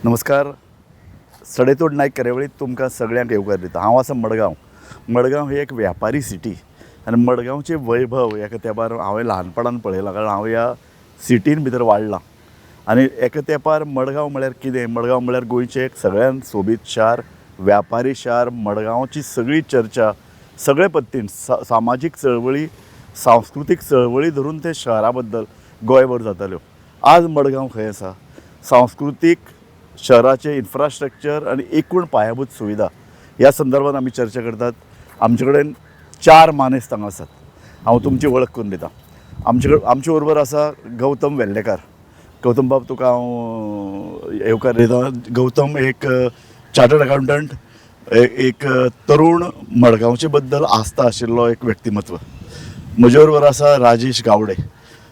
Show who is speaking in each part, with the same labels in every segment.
Speaker 1: नमस्कार. सडेतोड नायक कार्यावळीत तुमकां सगळ्यांक येवकार दिता. हांव आसा मडगांव ही एक व्यापारी सिटी आनी मडगांवचे वैभव एका तेंपार हांवें ल्हानपणान पळयलां, कारण हांव ह्या सिटीन भितर वाडलां. आनी एका तेंपार मडगांव म्हळ्यार कितें? मडगांव म्हळ्यार गोंयचें एक सगळ्यान सोबीत शार, व्यापारी शार. मडगांवची सगळी चर्चा सगळे पद्दतीन सामाजीक चळवळी, सांस्कृतीक चळवळी धरून ते शहरा बद्दल गोंयभर जाताल्यो. आज मडगांव खंय आसा? सांस्कृतीक शहराचे इन्फ्रास्ट्रक्चर आणि एकूण पायाभूत सुविधा ह्या संदर्भात आमी चर्चा करतात. आमचे कडेन 4 मानेस्त हांगा आसात. हांव तुमची वळख करून दितां. आमचे बरोबर आसा गौतम वेर्लेकार. गौतम बाब, तुका हांव येवकार दितां. गौतम एक चार्टर्ड अकावंटंट, एक तरूण मडगांवचे बद्दल आस्था आशिल्लो एक व्यक्तिमत्व. म्हजे बरोबर आसा राजेश गावडे.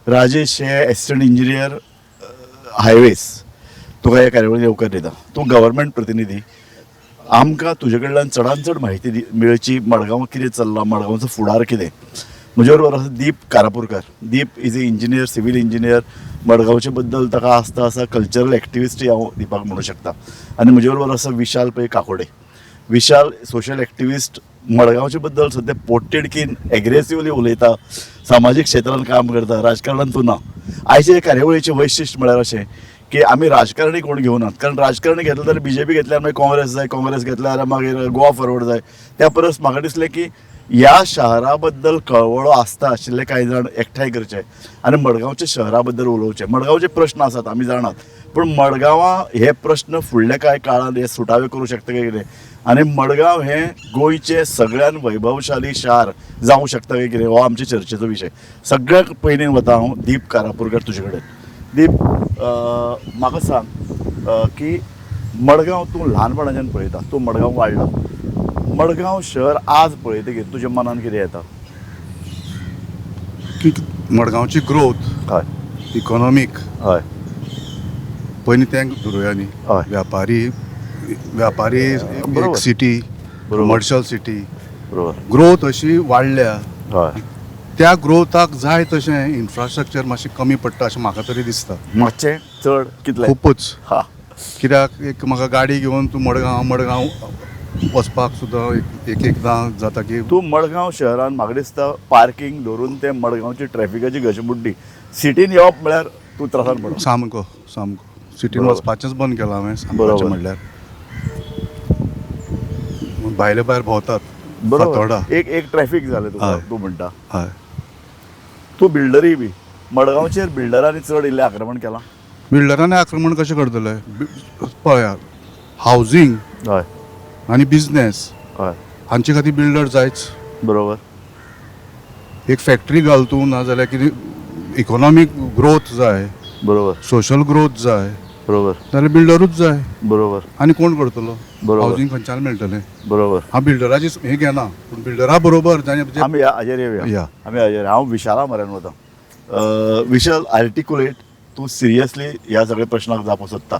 Speaker 1: राजेश हे एसिस्टंट इंजिनियर हायवेज. तुका ह्या कार्यावळीन येवकार दिता. तूं गव्हर्मेंट प्रतिनिधी. आमकां तुजे कडल्यान चडांत चड म्हायती मेळची. मडगांव कितें चल्लां, मडगांवचो फुडार कितें. म्हजे बरोबर आसा Deep Karapurkar. Deep is a engineer, civil engineer. मडगांवचे बद्दल ताका आस्था आसा. कल्चरल एक्टिविस्टूय हांव दिपाक म्हणूं शकता. आनी म्हजे बरोबर आसा विशाल पै काकोडे. विशाल सोशल एक्टिविस्ट. मडगांवचे बद्दल सद्या पोटतिडकीन एग्रेसिवली उलयता, सामाजीक क्षेत्रांत काम करता. राजकारणांत तूं ना. आयचे कार्यावळीचें वैशिश्ट म्हळ्यार अशें की आमी राजकारणी कोण घेवनात, कारण राजकारणी घेतले जाल्यार बीजेपी घेतल्यार मागीर काँग्रेस जाय, काँग्रेस घेतल्यार मागीर गोवा फॉरवर्ड जाय. त्या परस म्हाका दिसलें की ह्या शहरा बद्दल कळवळो आस्था आशिल्ले कांय जाण एकठांय करचे आनी मडगांवच्या शहरा बद्दल उलोवचे. मडगांवचे प्रश्न आसात आमी जाणात, पूण मडगांवां हे प्रश्न फुडल्या कांय काळांत हे सुटावे करूं शकता काय कितें, आनी मडगांव हें गोंयचें सगळ्यान वैभवशाली शार जावं शकता काय कितें, हो आमचे चर्चेचो विशय. सगळ्यात पयलीं वता हांव दीप कारापुरकार तुजे कडेन. दीप, म्हाका सांग की मडगांव तूं ल्हानपणाच्यान पळयता, तूं मडगांव वाडला. मडगांव शहर आज पळयतकीर तुज्या मनान कितें येता?
Speaker 2: की मडगांवची ग्रोथ,
Speaker 1: हय
Speaker 2: इकॉनॉमीक,
Speaker 1: हय
Speaker 2: पयलीं तें धरुया न्ही.
Speaker 1: हय.
Speaker 2: व्यापारी
Speaker 1: बरोबर.
Speaker 2: एक सिटी,
Speaker 1: बरोबर.
Speaker 2: कमर्शियल सिटी,
Speaker 1: बरोबर.
Speaker 2: ग्रोथ अशी वाडल्या.
Speaker 1: हय.
Speaker 2: त्या ग्रोथाक जाय तशें इन्फ्रास्ट्रक्चर मातशें कमी पडटा अशें म्हाका तरी दिसता.
Speaker 1: मातशें चड कितलें?
Speaker 2: खूपच.
Speaker 1: हा.
Speaker 2: कित्याक एक म्हाका गाडी घेवन तूं मडगांव वचपाक सुद्दां एकदां जाता की
Speaker 1: तूं मडगांव शहरान म्हाका दिसता पार्किंग धरून ते मडगांवची ट्रॅफिकाची घशमुड्डी सिटीन येवप म्हळ्यार तूं त्रासान पडप.
Speaker 2: सामको सिटीन
Speaker 1: बरोबर.
Speaker 2: वचपाचेंच बंद केलां हांवें.
Speaker 1: बरोबर.
Speaker 2: सांगपाचें म्हणल्यार भायले भायर भोंवतात.
Speaker 1: बरोबर.
Speaker 2: फातोर्डा.
Speaker 1: एक ट्रॅफिक जालें तुका.
Speaker 2: हय.
Speaker 1: तूं म्हणटा
Speaker 2: हय.
Speaker 1: तूं बिल्डरूय बी. मडगांवचेर बिल्डरांनी चड इल्लें आक्रमण केलां.
Speaker 2: बिल्डरांनी आक्रमण कशें करतले? पळयात, हावजींग
Speaker 1: हय.
Speaker 2: आनी बिजनेस
Speaker 1: हय.
Speaker 2: हांचे खातीर बिल्डर जायच.
Speaker 1: बरोबर.
Speaker 2: एक फॅक्टरी घाल तूं, नाजाल्यार कितें इकॉनॉमीक ग्रोथ जाय,
Speaker 1: बरोबर.
Speaker 2: सोशल ग्रोथ जाय
Speaker 1: बरोबर.
Speaker 2: जाल्यार बिल्डरूच जाय.
Speaker 1: बरोबर.
Speaker 2: आनी कोण करतलो?
Speaker 1: बरोबर.
Speaker 2: हावजींग खंयच्यान मेळटलें?
Speaker 1: बरोबर.
Speaker 2: हांव बिल्डराची हें घेना, पूण बिल्डरा बरोबर
Speaker 1: आमी हाजेर येवया.
Speaker 2: या.
Speaker 1: आमी हाजेर. हांव विशाला म्हऱ्यान वता. विशाल, आर्टिकुलेट. तूं सिरियसली ह्या सगळ्या प्रश्नाक जापो सोदता.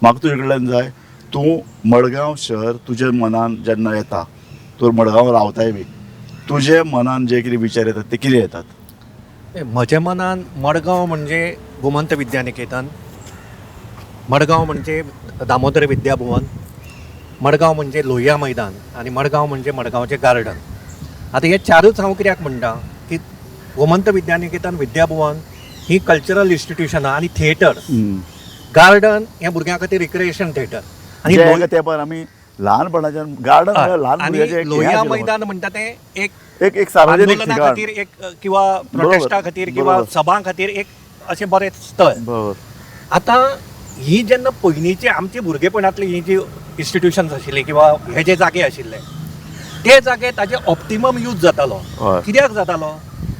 Speaker 1: म्हाका तुजे कडल्यान जाय, तूं मडगांव शहर तुज्या मनान जेन्ना येता, तूं मडगांव रावताय बी, तुजे मनान जे कितें विचार येतात ते कितें येतात?
Speaker 3: म्हज्या मनान मडगांव म्हणजे गोमंत विद्यानिकेतन, मडगांव म्हणजे दामोदर विद्याभवन, मडगांव म्हणजे लोहिया मैदान आनी मडगांव म्हणजे मडगांवचें गार्डन. आतां हे चारूच हांव कित्याक म्हणटा की गोमंत विद्यानिकेतन, विद्याभवन ही कल्चरल इन्स्टिट्यूशनां आनी थिएटर, गार्डन हे भुरग्यां खातीर रिक्रिएशन थिएटर आनी
Speaker 1: जे एका तेंपार आमी ल्हानपणाच्यान गार्डन म्हळ्यार ल्हान भुरग्याचें एक हें
Speaker 3: लोहिया
Speaker 1: आशिल्लें.
Speaker 3: मैदान म्हणटा तें एक
Speaker 1: एक सार्वजनीक
Speaker 3: आंदोलना
Speaker 1: ठिकाण.
Speaker 3: खातीर एक किंवा प्रोटेस्टा खातीर किंवा
Speaker 1: बरोबर.
Speaker 3: सभां खातीर एक अशें बरें स्थळ.
Speaker 1: बरोबर.
Speaker 3: आतां ही जेन्ना पयलींची आमची भुरगेपणांतली ही जी इन्स्टिट्यूशन्स आशिल्ली किंवा हे जे जागे आशिल्ले, ते जागे ताजे ऑप्टिमम यूज जातालो.
Speaker 1: हय.
Speaker 3: कित्याक जातालो?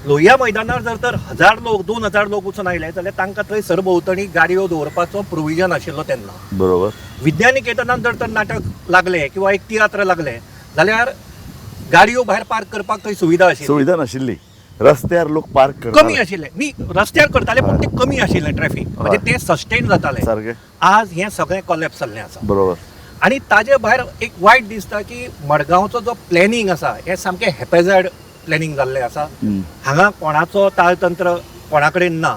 Speaker 3: लोहिया मैदानार जर तर 1000 लोक 2000 लोक वचून आयले जाल्यार तांकां थंय सरभोंवतणी गाडयो दवरपाचो प्रोविजन आशिल्लो तेन्ना.
Speaker 1: बरोबर.
Speaker 3: विद्यानिकेतनान जर तर नाटक लागले किंवा एक तियात्र लागले जाल्यार गाडयो भायर पार्क करपाक थंय सुविधा आशिल्ली.
Speaker 1: सुविधा नाशिल्ली. रस्त्यार लोक पार्क
Speaker 3: कमी
Speaker 1: करताले.
Speaker 3: आशिल्ले न्ही, रस्त्यार करताले पूण ते कमी आशिल्लें ट्रॅफिक, म्हणजे ते सस्टेन जातालें.
Speaker 1: सारकें.
Speaker 3: आज हें सगळें कॉलेप्स जाल्लें आसा.
Speaker 1: बरोबर.
Speaker 3: आनी ताजे भायर एक वायट दिसता की मडगांवचो जो प्लॅनिंग आसा हें सामकें हॅपेझार्ड प्लॅनिंग जाल्लें आसा. हांगा कोणाचो ताळतंत्र कोणा कडेन ना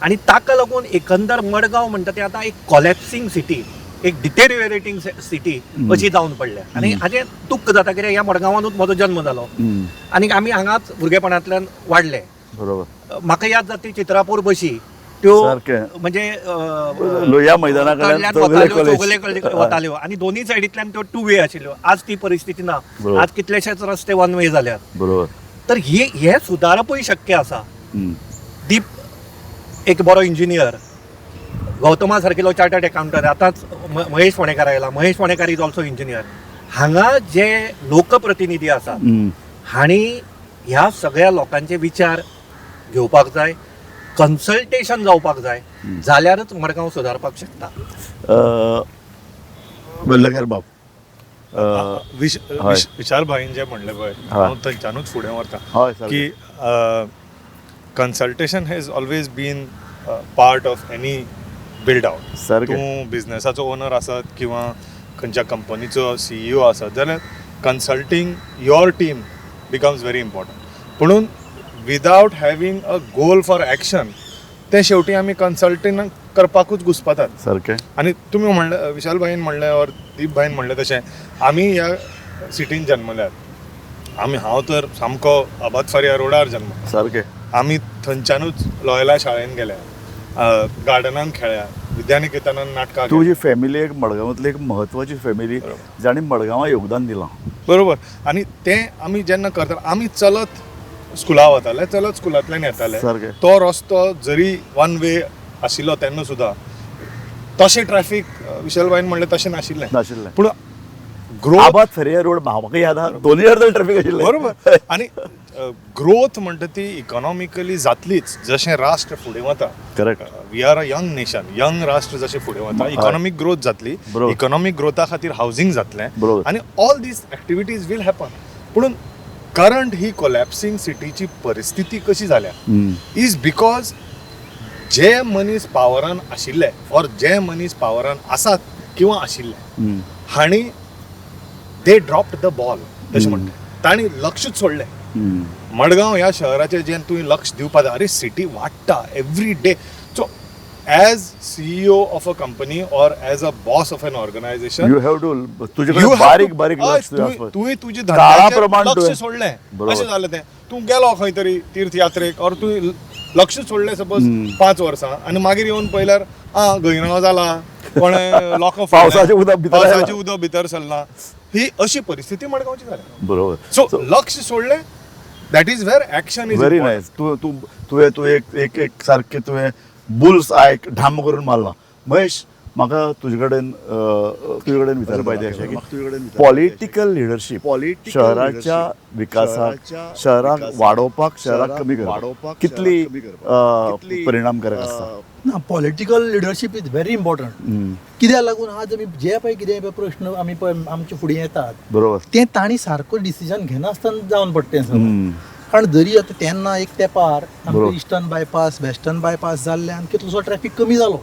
Speaker 3: आनी ताका लागून एकंदर मडगांव म्हणटा तें आतां एक कॉलेप्सिंग सिटी, एक डिटेरियोरेटिंग सिटी अशी जावन पडल्या आनी हाजें दुख्ख जाता कित्याक ह्या मडगांवांनूच म्हजो जन्म जालो आनी आमी हांगाच भुरगेपणांतल्यान वाडले.
Speaker 1: बरोबर.
Speaker 3: म्हाका याद जाता ती चित्रापूर बशी त्यो
Speaker 1: सारकें.
Speaker 3: म्हणजे
Speaker 1: लोहिया मैदाना कडल्यान
Speaker 3: चौगले वताल्यो आनी दोनूय सायडींतल्यान त्यो 2 वे आशिल्ल्यो. आज ती परिस्थिती ना.
Speaker 1: बरोबर.
Speaker 3: आज कितलेशेच रस्ते 1 वे जाल्यात.
Speaker 1: बरोबर.
Speaker 3: तर हे सुदारपूय शक्य आसा. दीप एक बरो इंजिनियर, गौतमा सारकेलो चार्टर्ड अकाउंटंट, आतांच महेश फोंडेकार आयला. महेश फोंडेकार इज ऑल्सो इंजिनियर. हांगा जे लोकप्रतिनिधी आसात हांणी ह्या सगळ्या लोकांचे विचार घेवपाक जाय, कन्सल्टेशन जावपाक जाय, जाल्यारच मडगांव सुदारपाक शकता.
Speaker 1: बल्लकर बाब,
Speaker 4: विशाल भाईन जे म्हणले पळय, हांव थंयच्यानूच फुडें व्हरता
Speaker 1: हय सर.
Speaker 4: की consultation has always been part of any build out.
Speaker 1: सारकें.
Speaker 4: तूं बिझनेसाचो ओनर आसत किंवा खंयच्या कंपनीचो CEO आसत जाल्यार consulting your team becomes very important. पुणून without having a goal for action ते शेवटी आमी कन्सल्टींग करपाकूच घुस्पतात.
Speaker 1: सारकें.
Speaker 4: आणि तुम्ही म्हणलं, विशाल भाईन म्हणलें और दीप भाईन म्हणलें तशें, आमी ह्या सिटीन जन्मल्यात. हांव तर सामको अबादफारिया रोडार जन्मलो.
Speaker 1: सारकें.
Speaker 4: आमी थंयच्यानूच लॉयला शाळेन गेल्या, गार्डनान खेळ्या, विद्यानिकेतनान नाटकां
Speaker 1: तुजी फॅमिली एक मडगांवांतली एक म्हत्वाची फॅमिली जाणी मडगांवां योगदान दिलां.
Speaker 4: बरोबर. आणि ते आमी जेन्ना करता आमी चलत स्कुला वताले, चलत स्कुलांतल्यान येताले.
Speaker 1: सारकें.
Speaker 4: तो रस्तो जरी 1 वे आशिल्लो तेन्ना सुद्दां तशें ट्रॅफिक विशाल भाईन म्हणलें तशें नाशिल्लें.
Speaker 1: नाशिल्लें.
Speaker 4: पूण ग्रोथ
Speaker 1: आबाद फेरया रोड म्हाका याद आहा, दोनूय अर्दल ट्रॅफिक आशिल्लें.
Speaker 4: बरोबर. आणि ग्रोथ म्हणटा ती इकॉनॉमिकली जातलीच जशें राष्ट्र फुडें वता.
Speaker 1: Correct.
Speaker 4: We are a young nation. Young राष्ट्र जशें फुडें वता, इकॉनॉमिक ग्रोथ जातली.
Speaker 1: बरोबर.
Speaker 4: इकॉनॉमिक ग्रोथा खातीर हावजींग जातलें
Speaker 1: बरोबर.
Speaker 4: आनी all these activities will happen. पूण करंट ही कोलॅप्सिंग सिटीची परिस्थिती कशी जाल्या इज बिकॉज जे मनीस पावरान आशिल्ले ऑर जे मनीस पावरान आसात किंवा आशिल्ले हांणी दे ड्रॉप्ड द बॉल तशें म्हणटा. तांणी लक्षच सोडलें. मडगांव ह्या शहराचेर जें तुवें लक्ष दिवपा जाय, अरे सिटी वाडटा every day. So as CEO of a company or as a boss of an organisation
Speaker 1: you have to तुजे कडेन बारीक बारीक लक्ष दिवप.
Speaker 4: तुवें तुजी
Speaker 1: काळाप्रमाण
Speaker 4: लक्ष
Speaker 1: तुवें-
Speaker 4: सोडलें.
Speaker 1: बरोबर.
Speaker 4: अशें जालें तें. तूं गेलो खंय तरी तीर्थयात्रेक और तुवें लक्ष सोडलें सपोज 5 वर्सां आनी मागीर येवन पळयल्यार गैराव जाला, कोणें लोकां
Speaker 1: पावसाचें उदक भितर आयलां.
Speaker 4: पावसाचें उदक भितर सरलां. ही अशी परिस्थिती मडगांवची जाल्या.
Speaker 1: बरोबर.
Speaker 4: सो लक्ष सोडलें, that is where action is
Speaker 1: very nice. तुवें एक सारकें तुवें बुल्स आयक ढाम करून मारला. महेश, म्हाका तुजे कडेन विचारपाचें अशें की पॉलिटिकल लिडरशीप शहराच्या विकासाक, शहराक वाडोवपाक, शहराक कमी करपाक कितली परिणामकारक आसता?
Speaker 5: ना, political leadership is very important. कित्याक लागून आज आमी जे पळय कितें प्रश्न आमी पळय आमचे फुडें येतात
Speaker 1: बरोबर.
Speaker 5: ते तांणी सारको डिसिजन घेनासतना जावन पडटा सगळें. कारण जरी आतां तेन्ना एक तेंपार आमकां इस्टर्न बायपास वेस्टर्न बायपास जाल्ल्यान कितलोसो ट्रॅफिक कमी जालो.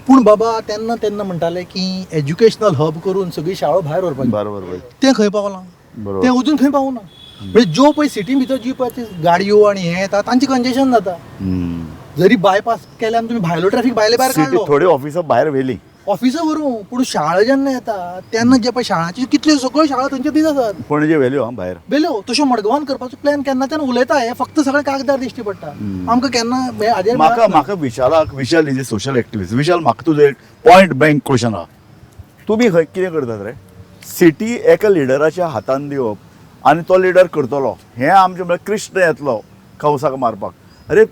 Speaker 5: पूण बाबा तेन्ना म्हणटाले की एज्युकेशनल हब करून सगळी शाळो भायर व्हरपाची.
Speaker 1: बरोबर.
Speaker 5: तें खंय पावलां?
Speaker 1: बरोबर.
Speaker 5: तें अजून खंय पावना. म्हणजे ज्यो पळय सिटी भितर जी पळय गाडयो आनी हे येतात तांची कंजेशन जाता. जरी बायपास केल्यान तुमी भायलो ट्रॅफिक भायर काडलो,
Speaker 1: थोडी ऑफिसां भायर व्हेली,
Speaker 5: ऑफिसां व्हरून, पूण शाळा जेन्ना येता तेन्ना जे पळय शाळांची कितल्यो सगळ्यो शाळा थंयच्यो तीच आसात.
Speaker 1: पणजे व्हेल्यो भायर.
Speaker 5: बेल्यो तश्यो मडगांवान करपाचो प्लॅन केन्ना तेन्ना उलयता. हे फक्त सगळें कागदार दिश्टी पडटा. आमकां केन्ना हाजेर
Speaker 1: म्हाका विशाल इज ए सोशल एक्टिविस्ट. विशाल, म्हाका तुजो एक पॉयंट बँक क्वेश्चन आहा. तुमी खंय कितें करतात रे? सिटी एका लिडराच्या हातान दिवप आनी तो लिडर करतलो, हें आमचें म्हळ्यार कृष्ण येतलो कवसाक मारपाक. अरे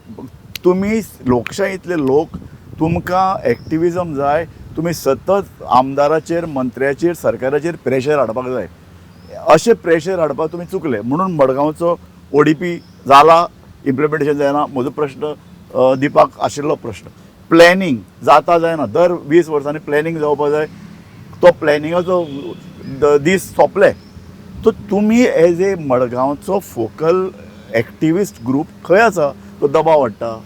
Speaker 1: तुमी लोकशायेंतले लोक, तुमकां एक्टिविजम जाय. तुमी सतत आमदाराचेर, मंत्र्याचेर, सरकाराचेर प्रेशर हाडपाक जाय. अशें प्रेशर हाडपाक तुमी चुकले. म्हणून मडगांवचो ODP जाला, इम्प्लिमेंटेशन जायना. म्हजो प्रश्न दिपाक आशिल्लो प्रश्न, प्लॅनिंग जाता जायना. दर 20 वर्सांनी प्लॅनिंग जावपाक जाय. तो प्लॅनिंगाचो दीस सोंपले. सो तुमी एज ए मडगांवचो फोकल एक्टिविस्ट ग्रूप खंय आसा तो दबाव हाडटा?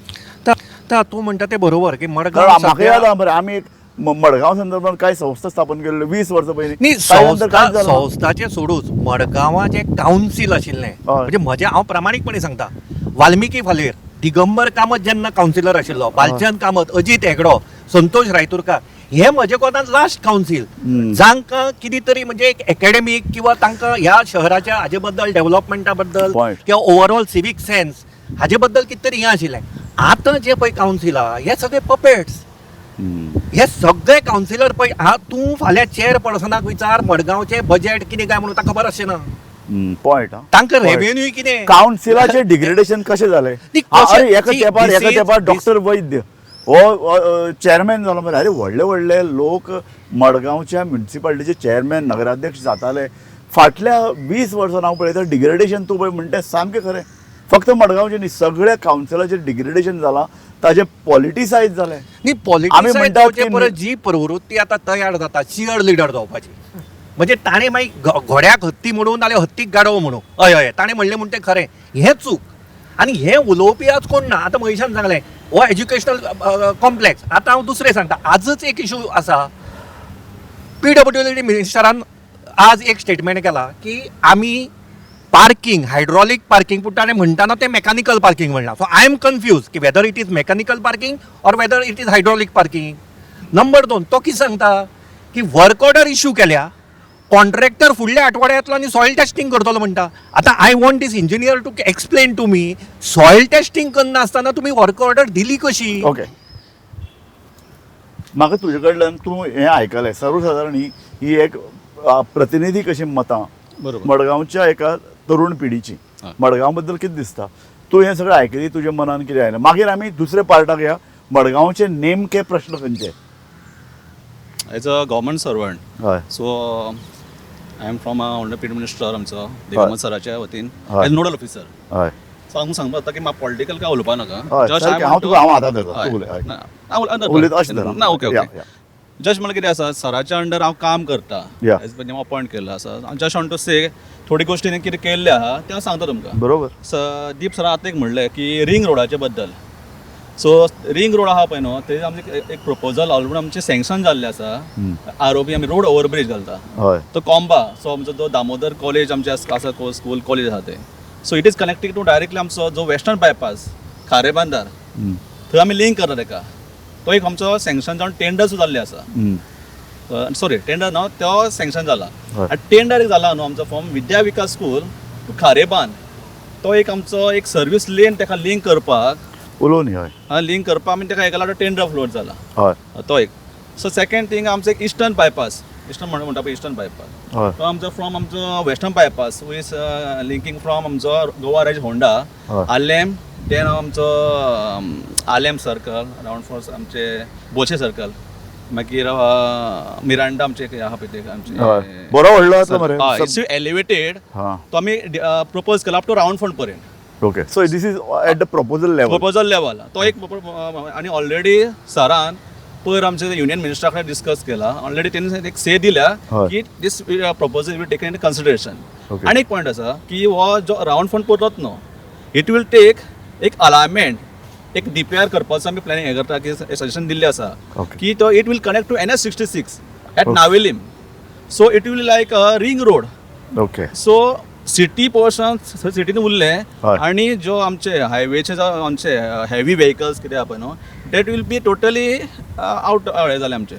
Speaker 3: तूं म्हणटा तें बरोबर की
Speaker 1: कारण
Speaker 3: मडगांव
Speaker 1: म्हाका याद आहा मरे, आमी एक मडगांव संदर्भात कांय संस्था स्थापन केल्ल्यो 20 वर्सां पयलीं.
Speaker 3: न्ही,
Speaker 1: कांय नंतर कांयच जालें ना.
Speaker 3: संस्थाचें सोडूच मडगांवां जें कावन्सील आशिल्लें, म्हणजे हांव प्रामाणीकपणे सांगता, वाल्मिकी फालेर, दिगंबर कामत जेन्ना कावन्सिलर आशिल्लो, बालचंद कामत, अजीत हेगडो, संतोष रायतुरकार, हे म्हजे कोतान लास्ट कावन्सील जांकां कितें तरी म्हणजे एक एकेडमीक किंवा तांकां ह्या शहराच्या हाजे बद्दल डेव्हलपमेंटा बद्दल
Speaker 1: Point.
Speaker 3: किंवा ओवरऑल सिवीक सेन्स हाजे बद्दल कितें तरी हें आशिल्लें. आतां जे पळय कावन्सील आहा हे सगळे पपेट्स. हे सगळे कावन्सिलर पळय तूं फाल्यां चेअरपर्सनाक विचार मडगांवचे बजेट कितें काय म्हणून ताका खबर आसचें ना.
Speaker 1: पॉयंट
Speaker 3: तांकां रेव्हेन्यू कितें
Speaker 1: काउन्सिलाचे डिग्रेडेशन कशें जालें
Speaker 3: ती कशें-
Speaker 1: अरे एका
Speaker 3: see,
Speaker 1: तेंपार
Speaker 3: this is-
Speaker 1: डॉक्टर वैद्य हो चेअरमॅन जालो मरे. अरे व्हडले व्हडले लोक मडगांवच्या म्युन्सिपालिटीचे चेअरमॅन नगराध्यक्ष जाताले. फाटल्या 20 वर्सां हांव पळयता डिग्रेडेशन तूं पळय म्हणटा सामकें खरें. फक्त मडगांवचे न्ही सगळ्या काउन्सिलाचें डिग्रेडेशन जालां. ताजें पॉलिटिसायज जालें.
Speaker 3: न्ही
Speaker 1: आमी
Speaker 3: पॉलिटिक्स
Speaker 1: म्हणटात
Speaker 3: जावचे
Speaker 1: की
Speaker 3: परस जी प्रवृत्ती आतां तयार जाता चियर लिडर जावपाची म्हणजे ताणें मागीर घोड्याक हत्ती म्हणून नाल्यार हत्तीक गाडव म्हणून हय हय ताणें म्हणलें म्हणून तें खरें हें चूक. आनी हें उलोवपी आज कोण ना. आतां महेशान सांगलें हो एज्युकेशनल कॉम्प्लेक्स. आतां हांव दुसरें सांगता. आजच एक इशू आसा. PWD मिनिस्टरान आज एक स्टेटमेंट केला की आमी पार्किंग हायड्रॉलिक पार्किंग पूण ताणें म्हणटाना तें मेकॅनिकल पार्किंग म्हणलां. सो आय एम कन्फ्यूज की whether it is mechanical parking or whether it is hydraulic parking. Number 2 तो कितें सांगता की वर्क ऑर्डर इश्यू केल्या कॉन्ट्रॅक्टर फुडल्या आठवड्यातलो आनी सॉयल टेस्टिंग करतलो म्हणटा. आतां I want this engineer to explain to me soil testing करना आसतना तुमी वर्क ऑर्डर दिली कशी.
Speaker 1: ओके म्हाका तुजे कडल्यान तूं हें आयकलें सर्वसाधारण ही एक प्रतिनिधी कशी मतां
Speaker 2: बरोबर.
Speaker 1: मडगांवच्या एका तरुण पिढीची मडगांव बद्दल कितें दिसता. तूं हें सगळें आयकली तुज्या मनान कितें आयलें. मागीर आमी दुसऱ्या पार्टाक या मडगांवचे नेमके प्रश्न खंयचे.
Speaker 6: एज अ गव्हर्मेंट सर्वंट
Speaker 1: हय
Speaker 6: so I am from honourable minister आमचो देवमत सराच्या वतीन
Speaker 1: हय.
Speaker 6: As nodal officer.
Speaker 1: हय
Speaker 6: सो हांव सांगपाक जाता की म्हाका पॉलिटिकल काय उलोवपा नाका.
Speaker 1: हय,
Speaker 6: Just
Speaker 1: सारकें.
Speaker 6: I
Speaker 1: हांव
Speaker 6: want
Speaker 1: तुका
Speaker 6: to-
Speaker 1: हांव आतां धरता.
Speaker 6: हय.
Speaker 1: तूं उलय. हय.
Speaker 6: ना, हांव
Speaker 1: उलयता अशें धर.
Speaker 6: ना ओके
Speaker 1: या,
Speaker 6: ओके.
Speaker 1: या.
Speaker 6: जस्ट म्हणल्यार कितें आसा सराच्या अंडर हांव काम करता.
Speaker 1: Yeah.
Speaker 6: एज हांव अपॉयंट केल्लो आसा. जस्ट वॉन्ट टू से थोडी गोश्टी कितें केल्ले आहा तें हांव सांगता तुमकां.
Speaker 1: बरोबर.
Speaker 6: दीप सरान आतां एक म्हणलें की रिंग रोडाचे बद्दल. सो रिंग रोड आहा पळय न्हू ते आमचे एक प्रपोजल ऑलरेडी आमचें सँक्शन जाल्लें आसा. आरोपी आमी रोड ओवरब्रिज घालता
Speaker 1: हय
Speaker 6: तो कॉम्बा. सो आमचो जो दामोदर कॉलेज आमचे आसा स्कूल कॉलेज आहा ते. So it is connected to directly आमचो जो वेस्टर्न बायपास खारे बांदार थंय आमी लिंक करता तेका. तो एक आमचो सँक्शन जावन टेंडर सुद्दां जाल्लें आसा. सॉरी टेंडर न्हू तो सँक्शन जाला.
Speaker 1: हय.
Speaker 6: आनी टेंडर एक जाला न्हू आमचो from Vidya Vikas school to Kharebandh. तो एक आमचो एक सर्वीस लेन तेका लिंक करपाक
Speaker 1: उलोवन हय
Speaker 6: लिंक करपाक आमी तेका हेका लागून टेंडर फ्लोट जाला.
Speaker 1: हय
Speaker 6: तो एक. सो सेकंड थिंग आमचो एक इस्टर्न बायपास इस्टर्न म्हणटा पळय इस्टर्न बायपास.
Speaker 1: हय
Speaker 6: तो आमचो फ्रॉम आमचो western bypass who is linking from आमचो गोवा राज होंडा
Speaker 1: हय.
Speaker 6: आलेम देन आमचो आलेम सर्कल रावंड फॉर आमचे बोचे सर्कल मागीर मिरांडा आमचे आहा पळय ते
Speaker 1: हय
Speaker 6: आमचे
Speaker 1: बरो व्हडलो आसा मरे.
Speaker 6: It's elevated.
Speaker 1: हां
Speaker 6: तो आमी प्रपोज केला अप टू रावंड फंड पर्यंत.
Speaker 1: Okay so this is at the proposal level.
Speaker 6: Proposal level तो एक आनी ऑलरेडी सरान पयर आमचे युनियन मिनिस्टरा कडेन डिस्कस केला. ऑलरेडी तेणी एक से दिल्या
Speaker 1: हय.
Speaker 6: की this proposal will taken in consideration.
Speaker 1: Okay.
Speaker 6: आनी एक पॉयंट आसा की हो जो रावंड फंड पडत न्हू इट वील टेक एक अलायमेंट एक DPR करपाचो आमी प्लॅनिंग हें करता की सजेशन दिल्लें आसा
Speaker 1: Okay.
Speaker 6: की तो it will connect to NH66 at Navelim. So it will like a ring road.
Speaker 1: Okay
Speaker 6: so city portion सिटीन उरलें
Speaker 1: हय.
Speaker 6: आनी जो आमचे हायवेचे जो आमचे हेवी व्हेकल्स कितें आहा पळय now that will be totally out हें जालें आमचें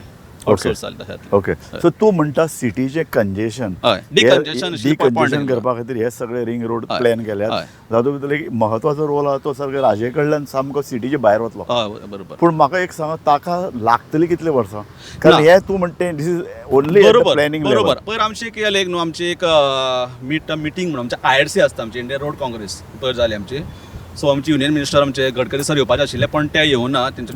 Speaker 6: आउटसोर्स जालें तशें.
Speaker 1: ओके सो तूं म्हणटा सिटीचें कंजेशन
Speaker 6: हय. Decongestion अशी point
Speaker 1: डिकंजेशन
Speaker 6: आयलो.
Speaker 1: करपा खातीर हे सगळे रिंग रोड
Speaker 6: हय.
Speaker 1: प्लॅन केल्यात.
Speaker 6: हय.
Speaker 1: जातूंत भितर एक म्हत्वाचो रोल आहा तो सारको राजे कडल्यान सामको सिटीचे भायर वतलो.
Speaker 6: हय बरोबर.
Speaker 1: पूण म्हाका एक सांगा ताका लागतली कितले वर्सां. कारण
Speaker 6: ना.
Speaker 1: हे तूं म्हणटा दीस इज ओन्ली
Speaker 6: बरोबर
Speaker 1: प्लॅनिंग
Speaker 6: बरोबर. पयर आमची केली एक न्हू आमची एक मिटींग म्हणून आमचे IRC आसता आमची इंडियन रोड काँग्रेस पयर जाली आमची. सो आमचे युनियन मिनिस्टर आमचे गडकरी सर येवपाचे आशिल्ले पण ते येवना तेंचे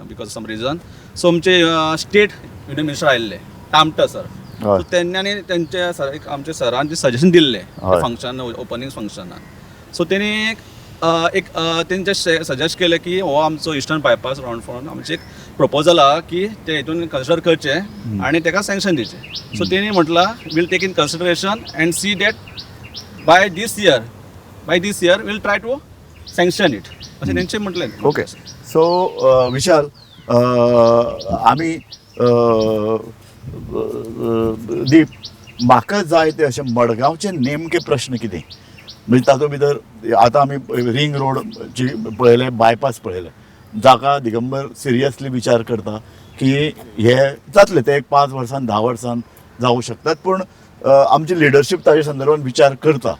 Speaker 6: बिकॉज सम रिजन. सो आमचे स्टेट युनियन मिनिस्टर आयिल्ले टामटा सर.
Speaker 1: हय.
Speaker 6: सो तेन्ना तेंचे सर एक आमचे सरान जे सजेशन दिल्लें
Speaker 1: हय.
Speaker 6: Function opening फंक्शनान. सो तेणी एक तेंचे सजेस्ट केलें की हो आमचो इस्टर्न बायपास रावंड फ्रंट आमचे एक प्रपोजल आहा की ते हितून कन्सिडर करचें आनी तेका सँक्शन दिवचें. सो तेणी म्हटलां will take in consideration and see that by this year will try to sanction it अशें तेंचें म्हटलें.
Speaker 1: ओके सो विशाल आमी दीप म्हाका जाय ते अशे मडगांवचे नेमके प्रश्न कितें म्हणजे तातूंत भितर आतां आमी रिंग रोड जी पळयलें बायपास पळयलें जाका दिगंबर सिरियसली विचार करता की हे जातले ते एक 5 वर्सान 10 वर्सान जावं शकतात, पूण आमची लिडरशीप ताच्या संदर्भात विचार करता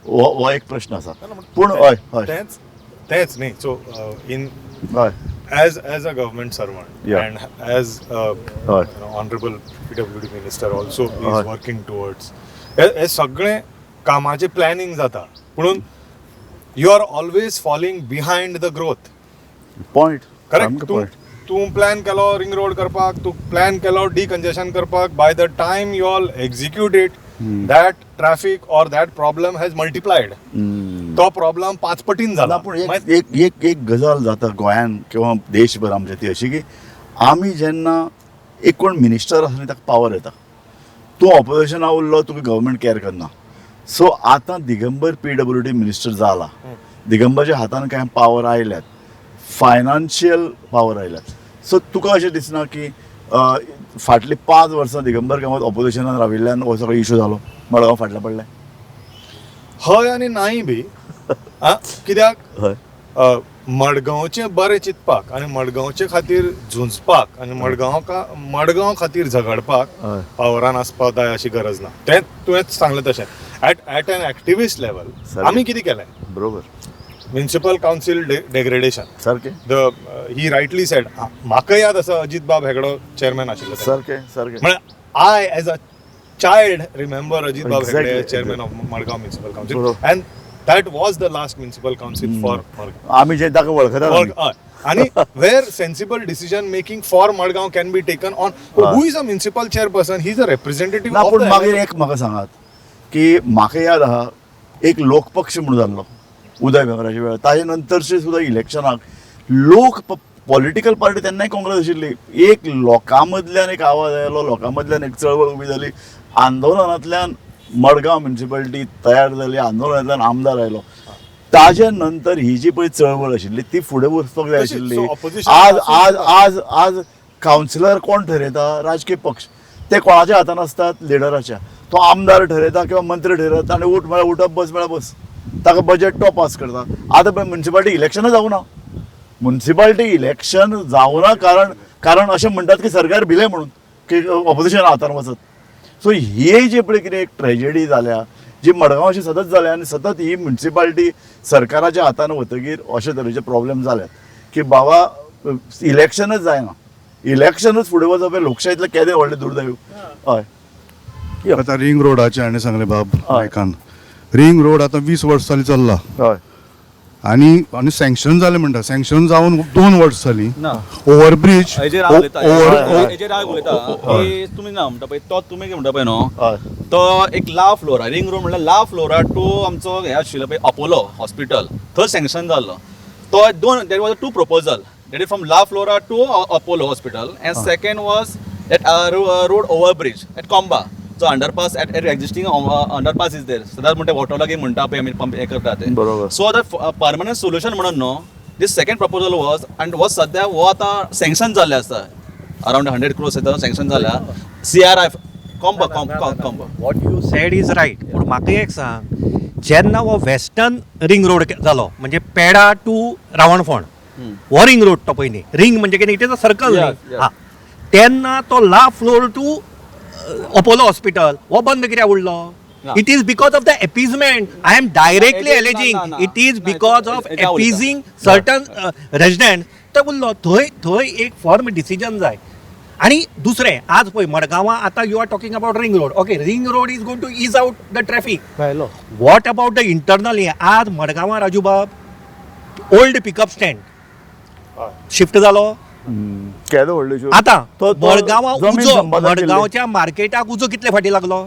Speaker 1: हो एक प्रश्न आसा. पूण हय हय
Speaker 4: तेच न्ही. सो इन
Speaker 1: हय
Speaker 4: as a government servant
Speaker 1: Yeah.
Speaker 4: and as honorable PWD minister also is
Speaker 1: Right.
Speaker 4: working towards हे सगळे कामाचे प्लॅनिंग जाता, म्हणून you are always falling behind the growth.
Speaker 1: Point
Speaker 4: correct. तूं प्लॅन केलो रिंग रोड करपाक, तूं प्लॅन केलो डिकंजेशन करपाक, by the time you all execute it that traffic or that problem has multiplied. तो प्रॉब्लम 5 पटीन झाला.
Speaker 1: पूण एक गजाल जाता गोंयान किंवा देशभर आमच्या ती अशी की आमी जेन्ना एक कोण मिनिस्टर आसा न्ही ताका पावर येता, तूं ऑपोजिशना उरलो तुका गव्हर्मेंट केअर करना. सो आतां दिगंबर PWD मिनिस्टर जाला, दिगंबरच्या हातान कांय पावर आयल्यात, फायनान्शियल पावर आयल्यात. सो तुका अशें दिसना की फाटलीं 5 वर्सां दिगंबर कामत ऑपोजिशनान राविल्ल्यान हो सगळो इशू जालो, मडगांव फाटल्या पडलें?
Speaker 4: हय आनी नाही बी. कित्याक
Speaker 1: हय
Speaker 4: मडगांवचें बरें चिंतपाक आनी मडगांवचे खातीर झुंजपाक आनी मडगांव खातीर झगडपाक
Speaker 1: हय.
Speaker 4: पावरान आसपाक जाय अशी गरज ना. तें तुवेंच सांगलें तशें. ॲट एन एक्टिविस्ट लेवल
Speaker 1: सारकें.
Speaker 4: आमी कितें केलें?
Speaker 1: बरोबर
Speaker 4: म्युनिसिपल कावन्सील डेग्रेडेशन.
Speaker 1: सारकें
Speaker 4: ही रायटली सेड. म्हाका याद आसा अजित बाब हेगडो चेअरमॅन आशिल्लो तेन्ना.
Speaker 1: सारकें
Speaker 4: म्हळ्यार I as a child remember Ajit Bab
Speaker 1: Exactly,
Speaker 4: Hegde
Speaker 1: exactly.
Speaker 4: Chairman of Madgaon municipal council
Speaker 1: बरोबर.
Speaker 4: And that was the last municipal council for Madgaon.
Speaker 1: आमी जे ताका वळखता आमी.
Speaker 4: आणि where sensible decision making for Madgaon can be taken on. Who is a municipal chairperson? He is a representative
Speaker 1: ना
Speaker 4: of
Speaker 1: पूण
Speaker 4: the
Speaker 1: मागीर एक म्हाका सांगात की म्हाका याद आहा एक लोकपक्ष म्हणून जाल्लो उदय भेंब्राचे वेळार, ताजे नंतरचे सुद्दां इलेक्शनाक पॉलिटिकल पार्टी तेन्नाय काँग्रेस आशिल्ली. एक लोकां मदल्यान एक आवाज आयलो, लोकां मदल्यान एक चळवळ उबी जाली, आंदोलनांतल्यान मडगांव म्युनिसिपालिटी तयार जाली, आंदोलनांतल्यान आमदार आयलो. ताजे नंतर ही जी पळय चळवळ आशिल्ली ती फुडें वचपाक जाय आशिल्ली.
Speaker 4: So opposition
Speaker 1: आज
Speaker 4: also-
Speaker 1: आज आज आज कावन्सिलर कोण ठरयता? राजकीय पक्ष. ते कोणाच्या हातान असतात? लिडराच्या. तो आमदार ठरयता किंवा मंत्री ठरयता आनी उठ म्हळ्यार उठप, बस म्हळ्यार बस. ताका बजेट तो पास करता. आतां पळय म्युनिसिपालिटी इलेक्शनां जावना. म्युनिसिपालिटी इलेक्शन जावना कारण अशें म्हणटात की सरकार भिलें म्हणून की ऑपोजिशन हातान वचत. सो ही जी पळय कितें एक ट्रेजेडी जाल्या जी मडगांव अशी सतत जाल्या आनी सतत ही म्युनिसिपालिटी सरकाराच्या हातान वतकीर अशे तरेचे प्रॉब्लेम जाल्यात की बाबा इलेक्शनच जायना. इलेक्शनच फुडें वचप हें लोकशायेंतलें केदें व्हडलें दुर्दैव. हय
Speaker 2: आतां रिंग रोडाचें हाणें सांगलें बाब नायकान. रिंग रोड आतां 20 वर्स जालीं चल्ला
Speaker 1: हय
Speaker 2: आनी सँक्शन जालें म्हणटा. सँक्शन जावन 2 वर्स जालीं.
Speaker 6: ना
Speaker 2: ओव्हरब्रीज
Speaker 6: हेजेर हांव उलयतां
Speaker 2: ओव्हर
Speaker 6: हेजेर हांव उलयतां की तुमी ना म्हणटा पळय तो तुमी म्हणटा पळय न्हू,
Speaker 1: हय
Speaker 6: तो एक ला फ्लोरा रिंग रोड म्हणल्यार ला फ्लोरा टू आमचो हे आशिल्लो पळय अपोलो हॉस्पिटल, थंय सँक्शन जाल्लो. तो there was 2 proposal. That is from La Flora to Apollo Hospital, and second was at road overbridge at Comba. So underpass at existing underpass is there. So that म्हणटा वॉटरलॉगिंग म्हणटा पळय आमी pump हे करता ते.
Speaker 1: बरोबर.
Speaker 6: सो द परमनंट सोल्युशन म्हणून न्हू this second proposal was and was सद्या हो आतां सँक्शन जाल्ले आसा. अरावंड 100 crores सँक्शन जाल्या. CRI कॉम्बा.
Speaker 3: What you said is right. पूण म्हाका एक सांग, जेन्ना हो वेस्टर्न रिंग रोड जालो म्हणजे पेडा टू रावणफोंड हो रिंग रोड तो पयलीं रिंग म्हणजे कितें it is a circle
Speaker 6: Yes.
Speaker 3: हा, तेन्ना तो ला फ्लोर टू अपोलो हॉस्पिटल हो बंद कित्याक उरलो? It is because of the appeasement. I am directly
Speaker 6: ना,
Speaker 3: एलिजिंग
Speaker 6: ना.
Speaker 3: इट इज बिकॉज ऑफ
Speaker 6: हेच्या उलटा.
Speaker 3: एपिजिंग सर्टन रेजिडेंट तो उरलो. थंय एक फॉर्म डिसिजन जाय. आणि दुसरें आज पळय मडगांवां आतां you are talking about ring road. Okay, ring road is going to ease out the traffic. What about the internal हे? आज मडगांवां राजूबाब ओल्ड पिकअप स्टँड शिफ्ट जालो.
Speaker 1: केदो व्हडलो इशू.
Speaker 3: आतां
Speaker 1: तो
Speaker 3: मडगांवां
Speaker 1: जमीन
Speaker 3: उजो,
Speaker 1: संपादन केल्ली.
Speaker 3: मडगांवच्या मार्केटाक उजो कितले फाटी लागलो?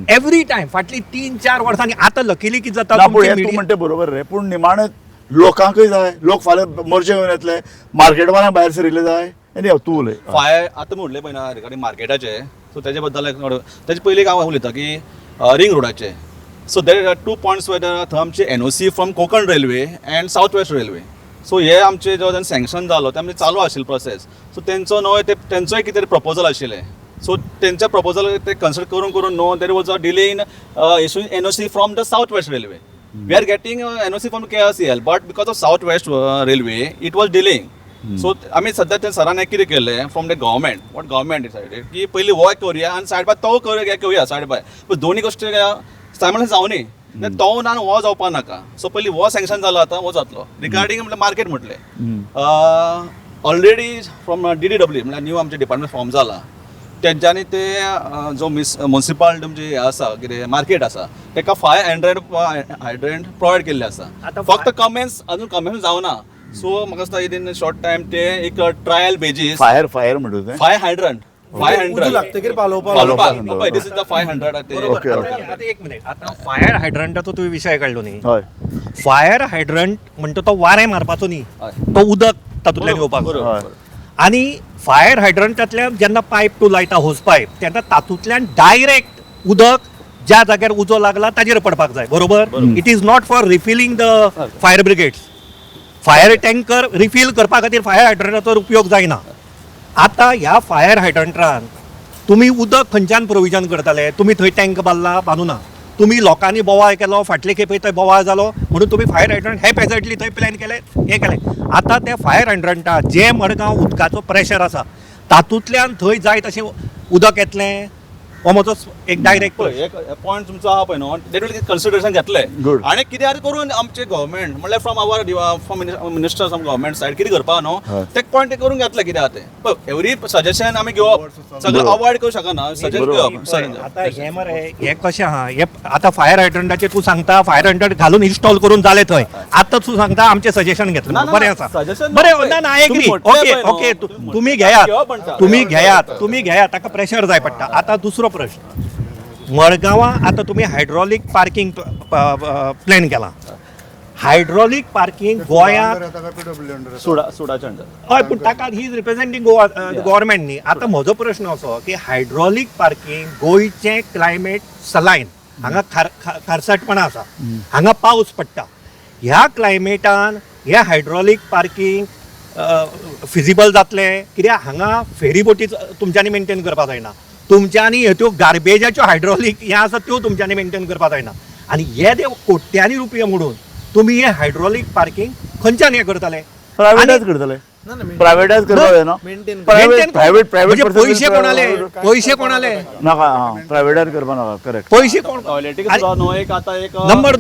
Speaker 3: एवरी टायम फाटली 3-4 वर्सांनी. आतां लकीली कितें जाता,
Speaker 1: ना पूण
Speaker 3: तुमचे
Speaker 1: हे तूं
Speaker 3: media-
Speaker 1: म्हणटा बरोबर रे, पूण निमाणें लोकांकय जाय. लोक फाल्यां मोर्चे घेवन येतले, मार्केटवाल्यांक भायर सरिल्ले जाय. एनी तूं उलय.
Speaker 6: फाय आतां म्हणलें पळय ना रिगार्डींग मार्केटाचे. सो तेजे बद्दल तेजे पयलीं हांव उलयतां की रिंग रोडाचे. So there are 2 points whether थंय आमचे NOC from Konkan railway and south west railway. So हे आमचे जो सँक्शन जालो ते आमचे चालू आशिल्लो प्रोसेस. सो तेंचो न्हू तेंचोय कितें तरी प्रपोजल आशिल्लें. सो तेंच्या प्रपोजल ते कन्सिडर करून now there was a delay in issuing NOC from the south west railway. We are getting NOC from KRCL, but because of south west railway it was delaying. So आमी सध्या ते सरान कितें केलें from the government what government decided की पयलीं हो करुया आनी सायड बाय तो करुया सायड बाय पूण दोन्ही गोश्टी सायमल्टेनियस जावनी तो ना हो जावपा नाका सो पयलीं हो सँक्शन जालो आतां हो जातलो रिगार्डींग म्हटल्यार मार्केट म्हटलें ऑलरेडी फ्रॉम DDW म्हळ्यार न्यू आमचे डिपार्टमेंट फॉर्म जाला तेंच्यांनी ते जो म्युनिसिपल तुमचे हे आसा कितें मार्केट आसा तेका 500 हायड्रंट प्रोवायड केल्ले आसा फक्त कमेंट्स अजून कमेंट्स जावना सो म्हाका दिसता इन शॉर्ट टायम ते एक ट्रायल बेजीस
Speaker 1: फायर म्हणतो ते
Speaker 6: 500
Speaker 5: उजो लागतकीर पालोवपाक
Speaker 6: दिस इज द 500 ते
Speaker 1: ओके
Speaker 3: आता एक मिनिट आता फायर हायड्रंटाचो तुवें विशय काडलो न्ही
Speaker 1: हय
Speaker 3: फायर हायड्रंट म्हणटा तो वारें मारपाचो न्ही
Speaker 6: हय.
Speaker 3: तो उदक तातूंतल्यान येवपाक जाय.
Speaker 1: हय
Speaker 3: आणि फायर हायड्रंटांतल्यान जेन्ना पायप तूं लायता होज पायप तेन्ना तातूंतल्यान डायरेक्ट उदक ज्या जाग्यार उजो लागला ताजेर पडपाक जाय बरोबर it is not for refilling the fire brigades fire tanker refill करपा खातीर फायर हायड्रंटाचो उपयोग जायना आतां ह्या फायर हायड्रंटान तुमी उदक खंयच्यान प्रोविजन करताले तुमी थंय टँक बांदूना तुमी लोकांनी बोवाळ केलो फाटले खेपे थंय बोवाळ जालो म्हणून तुमी फायर हायड्रंट हे पेजंटली थंय प्लॅन केले हे केलें आतां त्या फायर हायड्रंटा जे मडगांव उदकाचो प्रेशर आसा तातूंतल्यान थंय जाय तशें उदक येतलें हो म्हजो एक डायरेक्ट
Speaker 6: एक पॉयंट तुमचो आहा पळय न्हू डेट विल कन्सिडरेशन घेतले
Speaker 1: Good.
Speaker 6: आनी कितें करून आमचे गव्हर्मेंट म्हणल्यार from our from minister from government said कितें करपा न्हू ते पॉयंट करून घेतले कितें आहा ते एवरी सजेशन आमी घेवप सगळें अवॉयड करूं शकना सजेस्ट घेवप
Speaker 3: आतां हे मरे हे कशें आहा हे आतां फायर हायड्रंटाचेर तूं सांगता फायर हायड्रंट घालून इन्स्टॉल करून जालें थंय आतां तूं सांगता आमचें सजेशन घेतलें
Speaker 6: ना, ना,
Speaker 3: बरें
Speaker 6: ना,
Speaker 3: आसा
Speaker 6: suggestion
Speaker 3: बरें
Speaker 6: नको.
Speaker 3: ना ना एग्री
Speaker 6: तुम्ही म्हटलंय
Speaker 3: ओके
Speaker 6: पळय न्हू.
Speaker 3: ओके तुम्ही
Speaker 6: घेवप म्हणटा.
Speaker 3: घेयात तुम्ही घेयात ताका प्रेशर जाय पडटा आतां दुसरो प्रश्न मडगांवां आतां तुमी हायड्रॉलीक पार्किंग प्लॅन केलां हायड्रॉलीक पार्किंग गोंयांत
Speaker 6: सुडाच्या अंडर
Speaker 3: हय पूण ताका ही इज रिप्रेझेंटींग गोवा गव्हर्मेंट न्ही आतां म्हजो प्रश्न असो की हायड्रॉलीक पार्किंग गोंयचें क्लायमेट सलायन हांगा खारसाटपणां आसा हांगा पावस पडटा ह्या क्लायमेटान हे हायड्रॉलीक पार्किंग फिजिबल जातलें कित्याक हांगा फेरी बोटी तुमच्यांनी मेंटेन करपाक जायना तुमच्यांनी ह्यो गार्बेजाच्यो हायड्रॉलीक हे आसा त्यो तुमच्यांनी मेंटेन करपाक जायना आनी हे देव कोट्यांनी रुपया म्हणून तुमी हे हायड्रॉलीक पार्किंग खंयच्यान हे करताले
Speaker 1: प्रायवेटायज करतले प्रायवेटायज करता न्हू
Speaker 5: मेंटेन
Speaker 1: प्रायवेट
Speaker 3: म्हणजे पैसे कोणाले
Speaker 1: नाका प्रायवेटायज करपा नाका करेक्ट
Speaker 3: पैसे कोण
Speaker 6: टॉयलेटीक
Speaker 3: आणि-
Speaker 6: सुद्दां न्हू एक आतां एक
Speaker 3: नंबर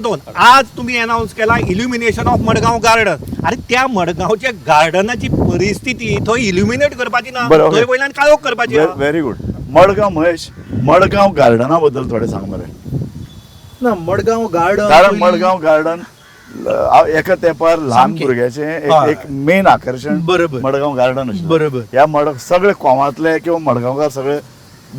Speaker 3: दोन आज तुम्ही अनाऊन्स केला इल्युमिनेशन ऑफ मडगांव गार्डन आणि त्या मडगावच्या गार्डनाची परिस्थिती थंय इल्युमिनेट करपाची ना
Speaker 1: बरं,
Speaker 3: थंय
Speaker 1: ओके.
Speaker 3: वयल्यान काळोख करपाची ना.
Speaker 1: व्हेरी गुड मडगांव महेश मडगांव गार्डना बद्दल थोडें सांग मरे
Speaker 5: ना मडगांव गार्डन
Speaker 1: कारण मडगांव गार्डन एका तेंपार ल्हान
Speaker 5: सामकें.
Speaker 1: भुरग्याचें
Speaker 5: हय.
Speaker 1: एक मेन आकर्शण
Speaker 5: बरोबर.
Speaker 1: मडगांव गार्डन आशिल्लें.
Speaker 5: बरोबर.
Speaker 1: ह्या सगळे कोमातले किंवा मडगांवकार सगळे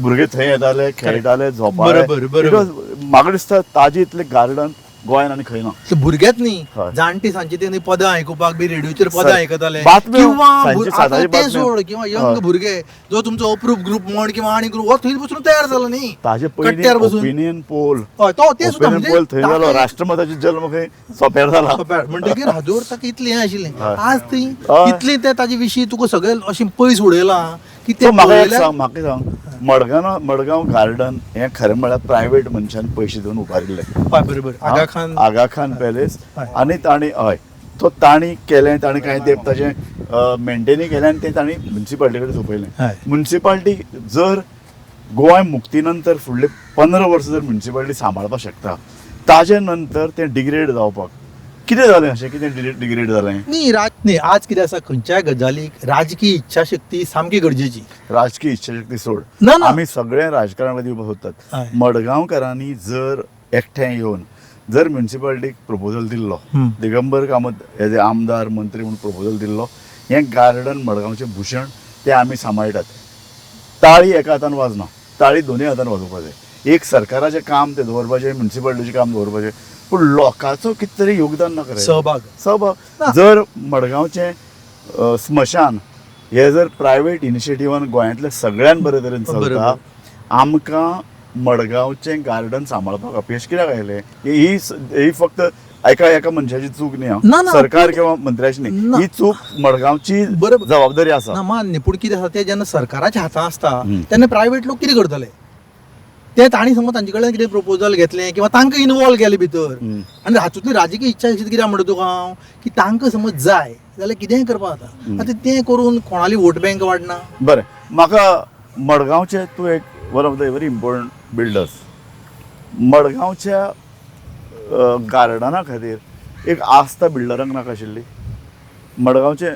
Speaker 1: भुरगे थंय येताले खेळटाले झोपाले
Speaker 5: बरोबर, बरोबर.
Speaker 1: म्हाका दिसता ताजे इतलें गार्डन गोंयान आनी खंय ना
Speaker 5: ते भुरगेच न्ही
Speaker 1: हय.
Speaker 5: जाणटी सांजची तेणी पदां आयकुपाक बी रेडिओचेर पदां
Speaker 1: सर,
Speaker 5: आयकताले
Speaker 1: बातम्यो,
Speaker 5: किंवा
Speaker 1: सांजची
Speaker 5: आतां
Speaker 1: सादाची
Speaker 5: ते
Speaker 1: बातम्यो.
Speaker 5: सोड किंवा
Speaker 1: हय.
Speaker 5: यंग भुरगे जो तुमचो अप्रूप ग्रुप म्हण किंवा आनी ग्रुप हो थंय बसून तयार जालो न्ही
Speaker 1: ताजे पयलीं
Speaker 5: कट्ट्यार बसून
Speaker 1: ओपिनियन पोल
Speaker 5: हय तो ते सुद्दां
Speaker 1: ओपिनियन पोल थंय जालो राष्ट्रमताचो जल्म खंय सोप्यार जाला
Speaker 5: म्हणटकीर हाजोर ताका इतलें हें आशिल्लें
Speaker 1: हय.
Speaker 5: आज थंय
Speaker 1: हय.
Speaker 5: इतलें ते ताजे विशीं तुका सगळें अशें पयस उडयलां की ते
Speaker 1: So, म्हाका एक
Speaker 5: पळयल्यार-
Speaker 1: सांग म्हाका सांग मडगांव गार्डन हें खरें म्हळ्यार प्रायवेट मनशान पयशे दिवन उबारिल्लें
Speaker 5: हय, बरोबर आगा खान
Speaker 1: आगा खान पॅलेस
Speaker 5: हय.
Speaker 1: आनी ताणी हय तो ताणी केलें ताणी कांय तेंप ताचें मेंटेनी केलें आनी तें ताणी म्युन्सिपाल्टी कडेन सोंपयलें
Speaker 5: हय.
Speaker 1: म्युन्सिपाल्टी जर गोंय मुक्ती नंतर फुडले 15 वर्सां जर म्युन्सिपाल्टी सांबाळपाक शकता ताजे नंतर तें डिग्रेड जावपाक कितें जालें अशें कितें डिग्रेड जालें
Speaker 5: न्ही आज कितें आसा खंयच्याय गजालीक राजकीय इच्छाशक्ती सामकी गरजेची
Speaker 1: राजकीय इच्छाशक्ती सोड
Speaker 5: ना, ना.
Speaker 1: आमी सगळे राजकारणामध्ये उबो सोदतात
Speaker 5: हय.
Speaker 1: मडगांवकारांनी जर एकठांय येवन जर म्युन्सिपाल्टीक प्रपोजल दिल्लो दिगंबर कामत एज ए आमदार मंत्री म्हणून प्रपोजल दिल्लो हें गार्डन मडगांवचें भूषण तें आमी सांबाळटात ताळी एका हातान वाजना ताळी दोनूय हातान वाजोवपाचें एक सरकाराचें काम तें दवरपाचें म्युन्सिपाल्टीचें काम दवरपाचें पूण लोकांचो कितें तरी योगदान नाका रे
Speaker 5: सहभाग
Speaker 1: सहभाग जर मडगांवचें स्मशान हे जर प्रायवेट इनिशिएटिव्हान गोंयांतल्या सगळ्यान बरे तरेन चलता
Speaker 5: बरोबर.
Speaker 1: आमकां मडगांवचें गार्डन सांबाळपाक अपयश कित्याक आयलें ही फक्त एका मनशाची चूक न्ही
Speaker 5: ना,
Speaker 1: हां
Speaker 5: ना,
Speaker 1: सरकार किंवा मंत्र्याची
Speaker 5: ना.
Speaker 1: न्ही ही चूक मडगांवची
Speaker 5: बरोबर.
Speaker 1: जबाबदारी आसा
Speaker 5: ना मान्य पूण कितें आसा ते जेन्ना सरकाराच्या हातांत आसता
Speaker 1: हम्म.
Speaker 5: तेन्ना प्रायवेट लोक कितें करतले ते तांणी समज तांचे कडल्यान कितें प्रपोजल घेतलें किंवा तांकां इनवॉल्व केलें भितर आनी हातूंतली राजकीय इच्छा कितें म्हणटा तुका हांव की तांकां समज जाय जाल्यार कितेंय करपाक जाता आतां तें करून कोणाली वोट बँक वाडना.
Speaker 1: बरें, म्हाका मडगांवचे तूं एक one of the very important builders. मडगांवच्या गार्डना खातीर एक आस्त बिल्डरांक नाका आशिल्ली. मडगांवचे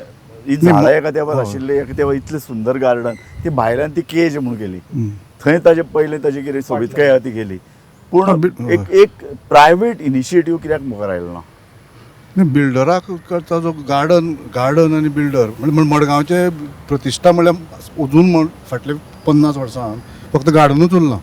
Speaker 1: ही झाडां एका तेंपार आशिल्ली, एका तेंपार इतलें सुंदर गार्डन, ती भायल्यान ती केज म्हणून केली. थंय ताजे पयलीं ताजी कितें सोबीतकाय आहा ती केली. पूण एक प्रायवेट इनिशिएटीव कित्याक मुखार आयलो ना?
Speaker 2: बिल्डराक करता जो गार्डन आनी बिल्डर म्हणजे मडगांवचे प्रतिश्ठा म्हणल्यार अजून फाटले 50 वर्सां फक्त गार्डनूच उरलां.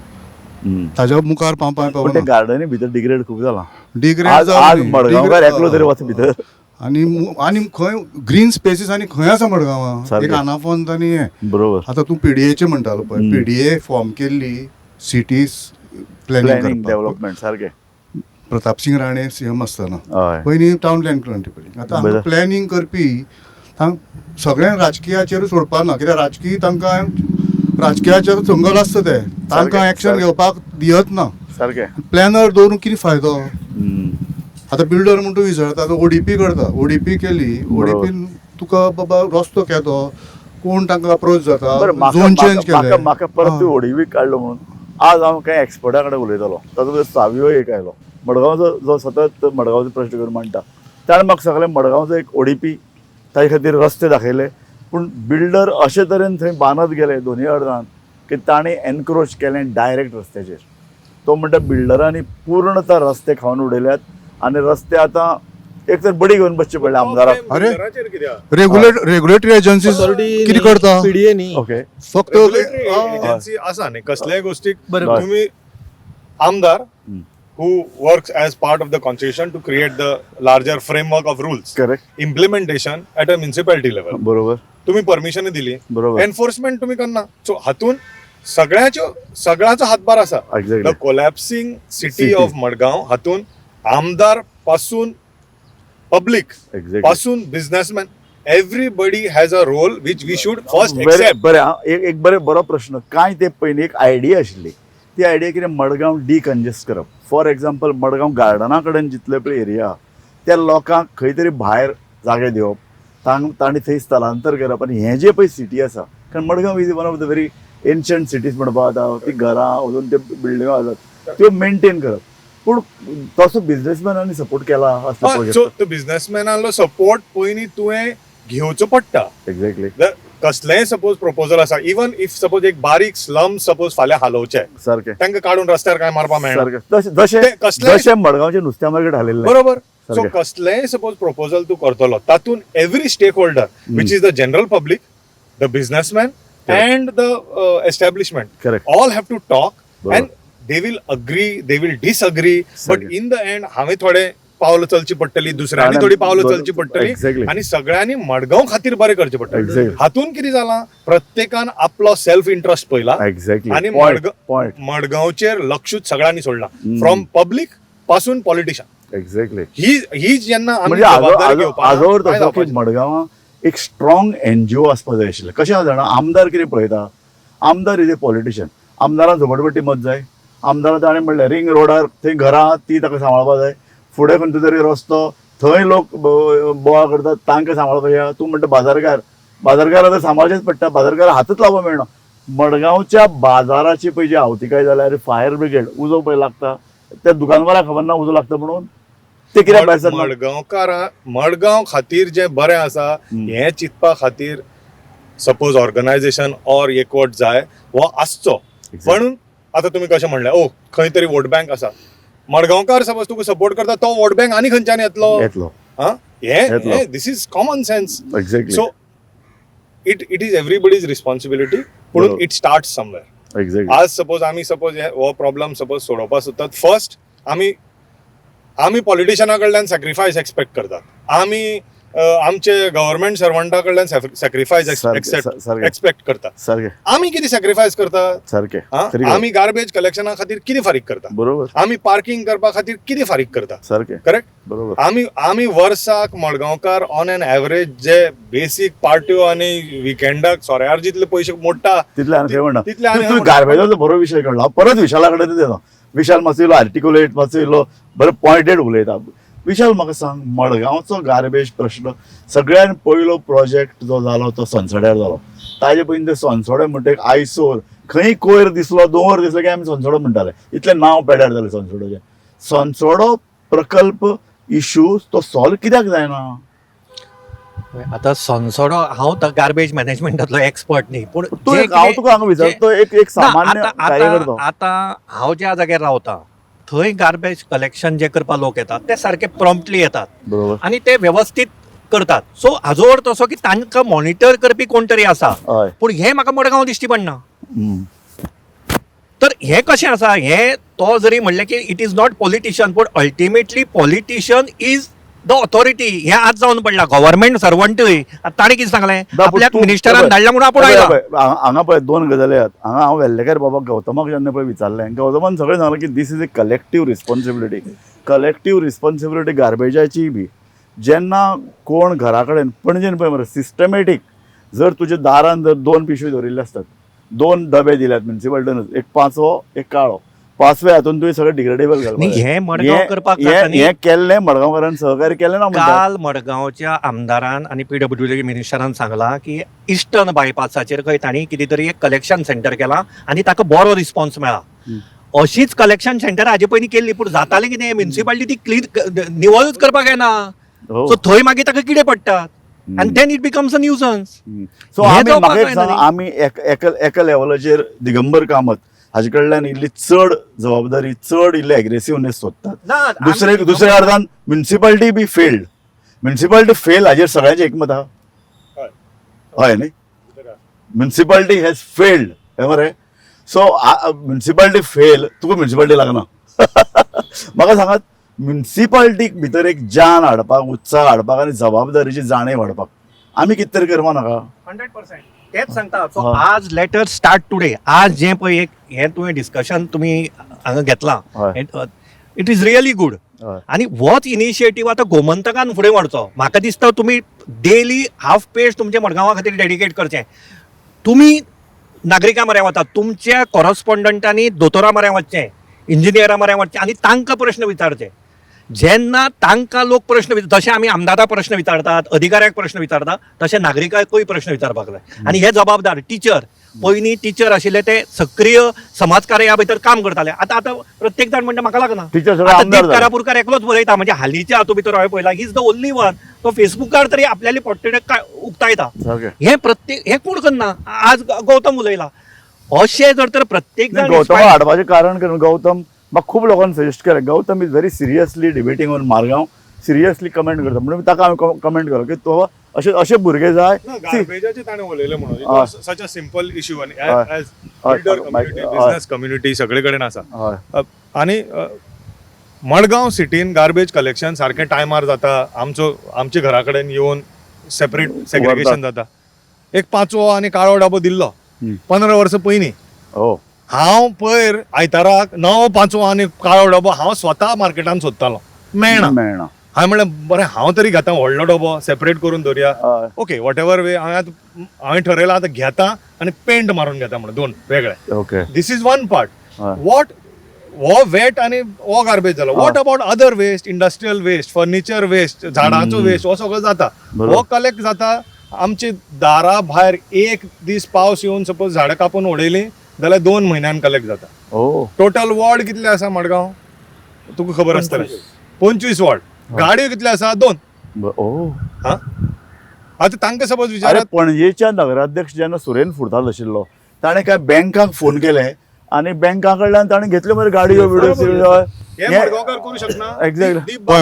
Speaker 2: ताज्या मुखार पावपाक
Speaker 1: पण ते गार्डनी भितर डिग्रेड खूब जाला.
Speaker 2: डिग्रेड
Speaker 1: आज मडगांवकार एकलो तरी वच भितर.
Speaker 2: आनी खंय ग्रीन स्पेसीस आनी खंय आसा मडगांवां,
Speaker 1: सारकें.
Speaker 2: एक आनाफोंत आनी हें.
Speaker 1: बरोबर.
Speaker 2: आतां तूं पीडीएचे म्हणटालो पळय, पीडीए फॉर्म केल्ली सिटीज प्लॅनिंग
Speaker 1: प्लॅनिंग डेव्हलपमेंट सारकें.
Speaker 2: प्रताप सिंग राणे सीएम आसतना
Speaker 1: हय.
Speaker 2: पयलीं टावन प्लॅन पयलीं. आतां हांगा प्लॅनिंग करपी सगळ्या राजकीयाचेर सोडपा ना, कित्याक राजकीयाचेर संगल आसता ते तांकां एक्शन घेवपाक दियत ना.
Speaker 1: सारकें.
Speaker 2: प्लॅनर दवरून कितें फायदो? आतां बिल्डर म्हणून तूं विचारता, ओडीपी करता, ओडीपी केली, ओडीपीन तुका बाबा रस्तो केदो, कोण तांकां अप्रोच जाता, झोन चेंज केले.
Speaker 1: म्हाका परत तूं ओडीवी काडलो म्हणून आज हांव कांय एक्सपर्टा कडेन उलयतालो. तातूंत सावियो एक आयलो, मडगांवचो जो सतत मडगांवचो प्रश्न करून मांडटा. ताणें म्हाका सगळें मडगांवचो एक ओडीपी, ताचे खातीर रस्ते दाखयले. पूण बिल्डर अशे तरेन थंय बांदत गेले दोनूय अर्दान की ताणें एनक्रोच केलें डायरेक्ट रस्त्याचेर. तो म्हणटा बिल्डरांनी पूर्णता रस्ते खावन उडयल्यात आनी रस्ते आतां एक तर बडी घेवन बसचे पडले आमदाराक.
Speaker 2: अरे रेग्युलेटरी एजन्सीज कितें करता?
Speaker 5: पीडीए न्ही.
Speaker 1: ओके.
Speaker 2: फक्त
Speaker 4: एजन्सी आसा न्ही कसल्याय गोष्टीक तुम्ही आमदार who works as part of the constitution to create the larger framework of rules.
Speaker 1: Correct.
Speaker 4: Implementation at a municipality level.
Speaker 1: बरोबर.
Speaker 4: तुम्ही परमिशन दिली,
Speaker 1: बरोबर.
Speaker 4: एनफोर्समेंट तुम्ही करना. सो हातून सगळ्याचो हातभार आसा.
Speaker 1: Exactly.
Speaker 4: The collapsing city
Speaker 1: City.
Speaker 4: Of Madgaon हातून आमदार पासून पब्लिक
Speaker 1: Exactly.
Speaker 4: पासून businessman everybody has a role which we should first
Speaker 1: बरें
Speaker 4: एक्सेप्ट.
Speaker 1: बरें हां, एक बरो प्रश्न. कांय ते पयलीं एक आयडिया आशिल्ली. ती आयडिया कितें, मडगांव डिकंजेस्ट करप. फॉर एक्झाम्पल मडगांव गार्डना कडेन जितले पळय एरिया त्या लोकांक खंय तरी भायर जागे दिवप, तांणी थंय स्थलांतर करप. आनी हें जें पळय सिटी आसा, कारण Madgaon is one of the very ancient cities म्हणपा जाता. ती घरां अजून ते बिल्डिंगो आसात त्यो मेंटेन करप. पूण तसो बिझनेसमॅनांनी सपोर्ट केला असो
Speaker 4: सो तो बिझनेसमॅनालो सपोर्ट पयलीं तुवें घेवचो पडटा.
Speaker 1: एक्झॅक्टली.
Speaker 4: कसलेंय सपोज प्रपोजल आसा, इवन इफ सपोज एक बारीक स्लम सपोज फाल्यां हालोवचे,
Speaker 1: सारकें.
Speaker 4: तांकां काडून रस्त्यार काय मारपा मेळना.
Speaker 1: सारकें. जशें मडगांवचें नुस्त्या मार्केट हालयल्लें.
Speaker 4: बरोबर. सो
Speaker 1: सारकें.
Speaker 4: कसलेंय सपोज प्रपोजल तूं करतलो, तातून every stakeholder which is the general public, the businessman and the establishment
Speaker 1: Correct.
Speaker 4: All have to talk
Speaker 1: बरोबर.
Speaker 4: And they will agree, they will disagree, but
Speaker 1: सारकें.
Speaker 4: इन द एंड हांवें थोडे पावलं चलची पडटली, दुसऱ्यांनी थोडी पावलं चलची पडटली
Speaker 1: Exactly.
Speaker 4: आणि सगळ्यांनी मडगांव खातीर बरें करचें पडटलें.
Speaker 1: Exactly.
Speaker 4: हातून कितें जालां, प्रत्येकान आपलो सेल्फ इंट्रस्ट पयला
Speaker 1: एक्झॅक्टली.
Speaker 4: आणि
Speaker 1: पॉयंट.
Speaker 4: मडगांवचेर लक्षूच सगळ्यांनी सोडला, फ्रॉम पब्लिक पासून पॉलिटिशियन.
Speaker 1: एक्झॅक्टली.
Speaker 4: ही जेन्ना आमी
Speaker 1: म्हणजे
Speaker 4: जबाबदारी घेवपाक
Speaker 1: आजवर
Speaker 4: काय
Speaker 1: तसो की
Speaker 4: जावपाचें?
Speaker 1: मडगांवां एक स्ट्रॉंग एनजीओ आसपा जाय आशिल्लें. कशें आसा जाणा, आमदार कितें पळयता, आमदार इज ए पॉलिटिशियन. आमदारान झोपडपट्टी मत जाय, आमदारान ताणें म्हणलें रिंग रोडार थंय घरां ती ताका सांबाळपा जाय, फुडें खंयचो तरी रस्तो थंय लोक बोवाळ करतात तांकां सांबाळपा जाय. तूं म्हणटा बाजारकार आतां सांबाळचेच पडटा, बाजारकार हातूच लावपाक मेळना. मडगांवच्या बाजाराची पळय जी आवतिकाय जाल्यार फायर ब्रिगेड उजो पळय लागता, त्या दुकानदाराक खबर ना उजो लागता म्हणून ते कित्याक भायर सरना?
Speaker 4: मडगांव खातीर जे बरें आसा हें चिंतपा खातीर सपोज ऑर्गनायझेशन ऑर एकवट जाय वो आसचो. पण आतां तुमी कशें म्हणलें, ओ खंय तरी वोट बँक आसा, मडगांवकार सपोज तुका सपोर्ट करता तो वोट बँक आनी खंयच्यान येतलो? हे this is common sense.
Speaker 1: Exactly.
Speaker 4: So it is everybody's responsibility, पूण इट स्टार्ट समवेअर.
Speaker 1: एक्झॅक्टली.
Speaker 4: आज सपोज आमी सपोज हो प्रॉब्लम सपोज सोडोवपाक सोदतात, फर्स्ट आमी पॉलिटिशियना कडल्यान सॅक्रिफायस एक्सपेक्ट करतात. आमी आमचे गव्हर्नमेंट सर्वंटा कडल्यान सॅक्रिफायस
Speaker 1: सारकें.
Speaker 4: एक्सपेक्ट करता.
Speaker 1: सारकें
Speaker 4: आमी कितें सॅक्रिफायस करता?
Speaker 1: सारकें
Speaker 4: हा?
Speaker 1: तरी
Speaker 4: आमी गार्बेज कलेक्शना खातीर कितें फारीक करता?
Speaker 1: बरोबर
Speaker 4: आमी पार्किंग करपा खातीर कितें फारीक करता?
Speaker 1: सारकें
Speaker 4: करेक्ट.
Speaker 1: बरोबर
Speaker 4: आमी वर्साक मडगांवकार ऑन एन एवरेज जे बेसीक पार्ट्यो आनी विकेंडाक सोऱ्यार जितले पयशे मोडटा
Speaker 1: तितले हांव म्हणना
Speaker 4: तितले हांव
Speaker 1: तुवें
Speaker 4: म्हणना.
Speaker 1: गार्बेजाचो बरो विशय काडला हांव परत विशाला कडेन देता. विशाल मातसो इल्लो आर्टिकुलेट मातसो इल्लो बरो पॉयंटेड उलयता. विशाल म्हाका सांग मडगांवचो गार्बेज प्रश्न सगळ्यान पयलो प्रोजेक्ट जो जालो तो सनसड्यार जालो. ताजे पयलीं ते सनसोडे म्हणटा एक आयसोर खंय कोयर दिसलो दोंगर दिसलो की आमी सनसोडो म्हणटाले. इतलें नांव पेड्यार जालें सनसोडोचें. सनसोडो प्रकल्प इश्यू तो सॉल्व कित्याक जायना?
Speaker 3: आता सनसोडो हांव गार्बेज मॅनेजमेंटातलो एक्सपर्ट न्ही पूण
Speaker 1: तूं
Speaker 3: जे
Speaker 1: एक हांव
Speaker 3: कितें-
Speaker 1: तुका हांगा विचारतो एक सामान्य
Speaker 3: ना,
Speaker 1: कार्यकर्तो.
Speaker 3: आता हांव ज्या जाग्यार रावता थंय गार्बेज कलेक्शन जे करपा लोक येतात ते सारखे प्रॉम्प्टली येतात
Speaker 1: बरोबर
Speaker 3: आणि ते व्यवस्थित करतात. सो हाजो अर्थ असो की तांकां मॉनिटर करपी कोण तरी आसा.
Speaker 1: हय
Speaker 3: पूण हे म्हाका मडगांव दिश्टी पडना.
Speaker 1: हम्म.
Speaker 3: तर हे कशें आसा हे तो जरी म्हणलें की इट इज नॉट पॉलिटिशियन पूण ultimately politician is the authority. हे आज जावन पडला गव्हर्नमेंट सर्वंटूय. ताणें कितें सांगलें आपल्याक मिनिस्टरान धाडला म्हणून आपूण आयला.
Speaker 1: हांगा पळय दोन गजाली आहेत. हांगा हांव वेल्लेकर बाबा गौतमाक जेन्ना पळय विचारलें गौतमान सगळें सांगलें की this is a collective responsibility. Collective responsibility गार्बेजाची बी जेन्ना कोण घरा कडेन पणजेन पळय मरे सिस्टमॅटीक जर तुज्या दारान जर 2 पिशवी दवरिल्ले आसतात 2 डबे दिल्यात म्युन्सिपाल्टीनूच एक पांचवो एक काळो 5व्या हातून तुवें सगळें डिग्रेडेबल
Speaker 3: न्ही, हे मडगांव करपाक
Speaker 1: घालपाक
Speaker 3: जाता न्ही.
Speaker 1: हें केल्लें मडगांवकारान सहकार्य केलें ना म्हणटा.
Speaker 3: काल मडगांवच्या आमदारान आणि पीडब्ल्यूडी मिनिस्टरान सांगला की इस्टर्न बायपासाचेर खंय तांणी कितें तरी एक कलेक्शन सेंटर केला आणि ताका बरो रिस्पॉन्स मेळ्ळा. अशीच कलेक्शन सेंटर हाजे पयलीं केल्ली पूण जातालें कितें म्युन्सिपाल्टी ती क्लीन निवळूच करपाक येना.
Speaker 1: हो.
Speaker 3: सो थंय मागीर ताका कितें पडटात आनी then it becomes a nuisance.
Speaker 1: So
Speaker 3: हे
Speaker 1: आमी
Speaker 3: जावपाक
Speaker 1: म्हाका एक
Speaker 3: जायना
Speaker 1: सांग
Speaker 3: न्ही.
Speaker 1: आमी एका लेवलाचेर दिगंबर कामत हाजे कडल्यान इल्ली चड जबाबदारी चड इल्ले एग्रेसिवनेस सोदतात.
Speaker 3: ना,
Speaker 1: दुसऱ्या अर्थान म्युन्सिपाल्टी बी फेल्ड. म्युन्सिपाल्टी फेल हाजेर सगळ्यांचें एकमत आहा. हय न्ही म्युन्सिपाल्टी हॅज फेल्ड हे मरे. सो म्युन्सिपाल्टी फेल तुका म्युन्सिपाल्टी लागना. म्हाका सांगात म्युन्सिपाल्टीक भितर एक जान हाडपाक उत्साह हाडपाक आनी जबाबदारीची जाणीव हाडपाक आमी कितें तरी करपा नाका.
Speaker 3: 100% तेच सांगता. सो आज लेटर स्टार्ट टुडे. आज जे पळय एक हे तुवें डिस्कशन तुमी हांगा घेतलां इट इज रियली गुड.
Speaker 1: हय.
Speaker 3: आणि होच इनिशिएटीव आता गोमंतकान फुडें व्हरचो. म्हाका दिसता तुमी डेली हाफ पेज तुमच्या मडगांवा खातीर डेडिकेट करचें. तुमी नागरिकां म्हऱ्या वतात तुमच्या कॉरस्पॉन्डंटांनी दोतोरां म्हऱ्या वचचें इंजिनियरां म्हऱ्या वचचें आनी तांकां प्रश्न विचारचे. जेन्ना तांकां लोक प्रश्न जशे आमी आमदाराक प्रश्न विचारतात अधिकाऱ्याक प्रश्न विचारतात तशे नागरिकांकूय प्रश्न विचारपाक जाय. आनी हे जबाबदार टीचर पयलीं टीचर आशिल्ले ते सक्रिय समाजकार्या भितर काम करताले. आतां प्रत्येक जाण म्हणटा म्हाका लागना.
Speaker 1: टीचर सगळे
Speaker 3: आतां
Speaker 1: आमदार
Speaker 3: दीप
Speaker 1: जाले.
Speaker 3: कारापूरकार एकलोच बरयता म्हणजे हालींच्या हातूंत भितर हांवें पळयला he is the only one. तो फेसबुकार तरी आपल्याली पोट्टेडे उक्तायता.
Speaker 1: सारकें.
Speaker 3: हे प्रत्येक हे कोण करना. आज गौतम उलयला अशें जर तर प्रत्येक जाण
Speaker 1: गौतम हाडपाचें कारण करून गौतम म्हाका खूब लोकांनी सजेस्ट केलें Gautam is very seriously debating on Margao seriously comment करता म्हणून ताका हांवें कमेंट केलो की तो अशे भुरगे जाय.
Speaker 4: गार्बेजाचे ताणें उलयलें
Speaker 1: हय.
Speaker 4: म्हणून सच अ सिंपल इश्यू आनी
Speaker 1: हय.
Speaker 4: एज
Speaker 1: हय.
Speaker 4: बिल्डर कम्युनिटी
Speaker 1: हय.
Speaker 4: बिझनेस कम्युनिटी सगळे कडेन आसा.
Speaker 1: हय
Speaker 4: आनी मडगांव सिटीन गार्बेज कलेक्शन सारकें टायमार जाता. आमच्या घरा कडेन येवन सेपरेट सेग्रिगेशन जाता. एक 5वो आनी काळो डबो दिल्लो 15 वर्सां पयलीं.
Speaker 1: हो
Speaker 4: हांव पयर आयताराक 9 5वो आनी काळो डबो हांव स्वता मार्केटान सोदतालो मेळना. हांवें म्हणलें बरें हांव तरी घेता व्हडलो डबो सेपरेट करून दवरया.
Speaker 1: हय.
Speaker 4: ओके वॉट एवर वे हांवें ठरयलां आतां घेता आनी पेंट मारून घेता म्हणून 2 वेगळे.
Speaker 1: Okay
Speaker 4: this is one part.
Speaker 1: हय.
Speaker 4: वॉट हो वेट आनी हो गार्बेज जालो. What about other waste industrial waste furniture waste झाडांचो वेस्ट हो सगळो जाता.
Speaker 1: बरोबर.
Speaker 4: हो कलेक्ट जाता. आमची दारा भायर एक दीस पावस येवन सपोज झाडां कापून उडयली जाल्यार 2 म्हयन्यान कलेक्ट जाता.
Speaker 1: ओ
Speaker 4: टोटल वॉर्ड कितले आसा मडगांव तुका खबर आसतलें 25 वॉर्ड. गाडयो कितले आसा 2.
Speaker 1: ओ
Speaker 4: हा आतां तांकां सपोज
Speaker 1: अरे
Speaker 4: विचारात
Speaker 1: पणजेच्या नगराध्यक्ष जेन्ना सुरेन फुडताल आशिल्लो ताणें काय बँकाक फोन केले आनी बँका कडल्यान ताणें घेतल्यो मरे गाडयो बिडयो
Speaker 4: हे मडगांवकार करू शकना.
Speaker 1: एक्झॅक्टली
Speaker 2: हय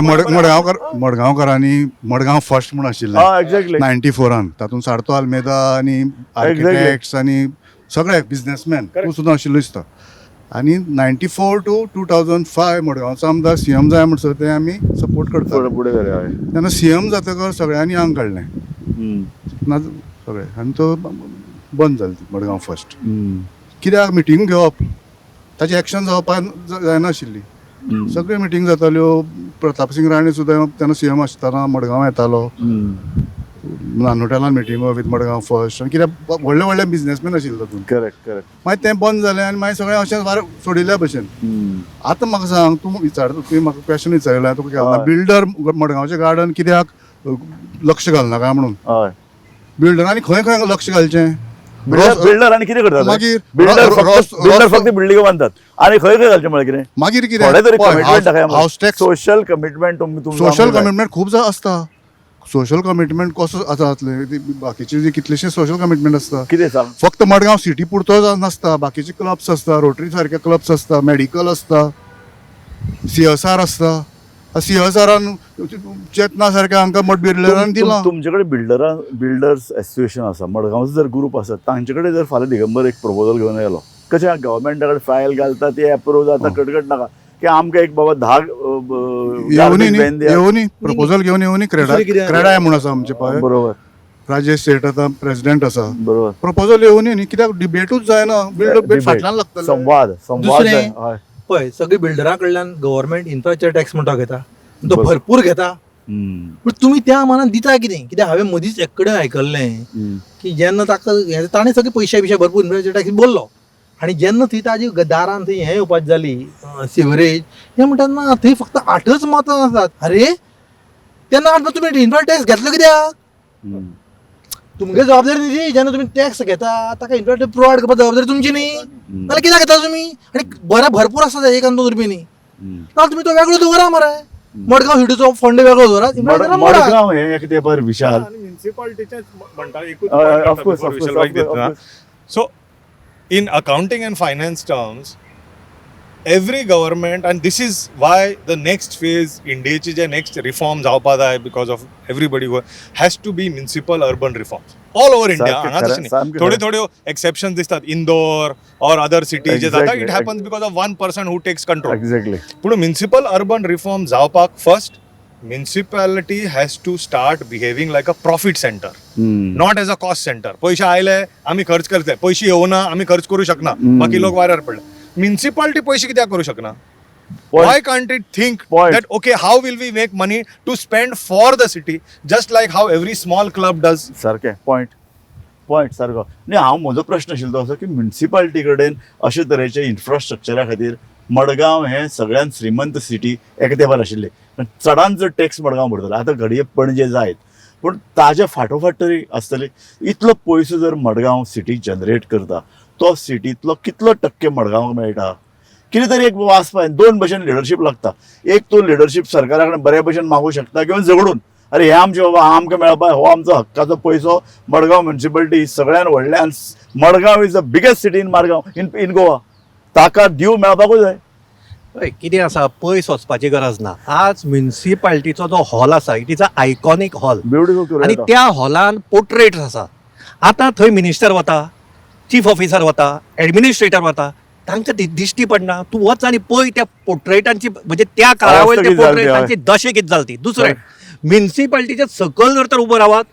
Speaker 2: मडगांवकारांनी मडगांव फर्स्ट म्हूण आशिल्लें
Speaker 1: हय एक्झॅक्टली
Speaker 2: 94 तातूंत सारतो आल्मेदा आनी आर्किटेक्ट्स आनी सगळे बिझनेसमॅन तूं सुद्दां आशिल्लो दिसता. आनी 94 to 2005 मडगांवचो आमदार CM जाय म्हणसर ते आमी सपोर्ट करता.
Speaker 1: पुढे गेले हय.
Speaker 2: तेन्ना CM जातकर सगळ्यांनी आंग काडलें ना सगळें आनी तो बंद जाली मडगांव फर्स्ट. कित्याक मिटींग घेवप ताची एक्शन जावपाक जायनाशिल्ली. सगळ्यो मिटींग जाताल्यो. प्रताप सिंग राणे सुद्दां तेन्ना CM आसतना मडगांव येतालो. नानोटेलान मिटींगो विथ मडगांव फर्स्ट. आनी कित्याक व्हडले व्हडले बिजनेसमॅन आशिल्ले तातूंत.
Speaker 1: करेक्ट.
Speaker 2: मागीर तें बंद जालें आनी मागीर सगळें अशें वार सोडिल्ल्या भशेन. आतां म्हाका सांग, तूं तुवें म्हाका क्वेश्चन विचारला तुका केन्ना बिल्डर मडगांवचें गार्डन कित्याक लक्ष घालना काय म्हणून.
Speaker 1: हय.
Speaker 2: बिल्डरांनी खंय खंय लक्ष घालचें.
Speaker 1: बिल्डर आनी कितें करतात
Speaker 2: मागीर
Speaker 1: बिल्डर फक्त बिल्डिंगो बांदतात आनी खंय खंय घालचें म्हळ्यार कितें.
Speaker 2: मागीर
Speaker 1: थोडे तरी
Speaker 2: कितें
Speaker 1: कमिटमेंट दाखया.
Speaker 2: हावस टॅक्स
Speaker 1: सोशल कमिटमेंट तुमकां
Speaker 2: सोशल कमिटमेंट खूब आसता. सोशल कमिटमेंट कसो जातले बाकीचे जे कितलेशे सोशल कमिटमेंट आसता.
Speaker 1: कितें सांग.
Speaker 2: फक्त मडगांव सिटी पुरतो नासता. बाकीचे क्लब्स आसता. रोटरी सारके क्लब्स आसता. मेडिकल आसता. CSR आसता. CSRान चेतना सारके हांकां मठ बिल्डरांनी दिलां.
Speaker 1: तुमचे कडेन बिल्डर्स एसोसिएशन आसा, मडगांवचो जर ग्रुप आसा, तांचे कडेन जर फाल्यां दिगंबर एक प्रपोजल घेवन येयलो, कशें गव्हर्मेंटा कडेन फायल घालता ते अप्रूव जाता, कटकट नाका की आमकां एक बाबा 10
Speaker 2: येवनी प्रपोजल घेवन येवनी. क्रेडाय म्हणून आसा आमचे पळय.
Speaker 1: बरोबर.
Speaker 2: राजेश सेठ आतां प्रेसिडेंट आसा.
Speaker 1: बरोबर.
Speaker 2: प्रपोजल येवनी न्ही. कित्याक डिबेटूच जायना. बिल्डर फाटल्यान लागतले.
Speaker 1: संवाद
Speaker 5: दुसरें,
Speaker 1: हय.
Speaker 5: पळय सगळी बिल्डरां कडल्यान गव्हर्मेंट इन्फ्रास्ट्रक्चर टॅक्स म्हणटा घेता. तो भरपूर घेता. पूण तुमी त्या मानान दिता कितें. कित्याक हांवें मदींच एक कडेन आयकल्लें की जेन्ना ताका ताणें सगळे पयशे बिशे भरपूर इन्फ्रास्ट्रक्चर टॅक्स बोल्लो आनी जेन्ना थंय ताजी दारान थंय हें येवपाची जाली सिवरेज हें म्हणटा ना थंय फक्त 8च मतां आसात. अरे तेन्ना तुमी इन्फ्रास्ट्रक्चर टॅक्स घेतलो कित्याक. तुमगे जबाबदारी न्ही. जेन्ना तुमी टॅक्स घेता ताका इन्फ्रास्ट्रक्चर प्रोवायड करपाची जबाबदारी तुमची न्ही. नाल्यार कित्याक घेता तुमी. आनी बरें भरपूर आसता 1-2 रुपयांनी. नाल्यार तुमी तो वेगळो दवरा मरे. मडगांव सिटीचो फंड वेगळो दवरा.
Speaker 1: मडगांव हे एक ते बरें विशाल.
Speaker 4: म्युनिसिपालिटीचें म्हणटा
Speaker 1: Of course.
Speaker 4: So, in accounting and finance terms, every government, and this is why the next phase, Indiaचे जे next reforms जावपा जाय because of everybody has to be municipal urban reforms all over India. हांगा तशें न्ही. थोड्यो exceptions दिसतात. Indore or other cities जे जाता, it happens because of one person who takes control.
Speaker 1: Exactly.
Speaker 4: पूण municipal urban reform जावपाक first municipality has to start behaving like a profit center, not as a cost center. पैसे आयले आम्ही खर्च करते, पैसे येवना आम्ही खर्च करू शकना, बाकी लोक वाऱ्यार पडले. म्युनिसिपालिटी पैसे कित्याक करू शकना. Why can't it think that okay, how will we make money to spend for the city, just like how every small club does.
Speaker 1: सारकें पॉयंट सारको. न्ही हांव म्हजो प्रश्न आशिल्लो तो असो की म्युनिसिपालिटी कडेन अशे तरेचे इन्फ्रास्ट्रक्चरा खातीर मडगांव हें सगळ्यांत श्रीमंत सिटी एका तेंपार आशिल्लें. चडांत चड टॅक्स मडगांव भरतलो. आतां घडये पणजे जायत पूण ताजे फाटोफाट तरी आसतली. इतलो पयसो जर मडगांव सिटी जनरेट करता तो सिटींतलो कितलो टक्के मडगांवाक मेळटा. कितें तरी एक आसपा 2 भशेन लिडरशीप लागता. एक तो लिडरशीप सरकारा कडेन बऱ्या भशेन मागूं शकता किंवा झगडून अरे हे आमचे बाबा आमकां मेळपा हो आमचो हक्काचो पयसो. मडगांव म्युनिसिपालिटी सगळ्यान व्हडल्यान Madgaon is the biggest city in Madgaon in Goa. ताका दीव मेळपाकूच जाय.
Speaker 3: कितें आसा पयस वचपाची गरज ना. आज म्युनिसिपालिटीचो जो हॉल आसा it is a iconic hall
Speaker 1: beautiful.
Speaker 3: आनी त्या हॉलान पोर्ट्रेट्स आसा. आतां थंय मिनिस्टर वता, चीफ ऑफिसर वता, एडमिनिस्ट्रेटर वता, तांकां दिश्टी पडना. तूं वच आनी पळय त्या पोर्ट्रेटांची म्हणजे त्या काळा वयल्या त्या पोर्ट्रेटांची दशे कितें जाली ती. दुसरें म्युनिसिपालिटीच्या सकयल जर तर उबो रावात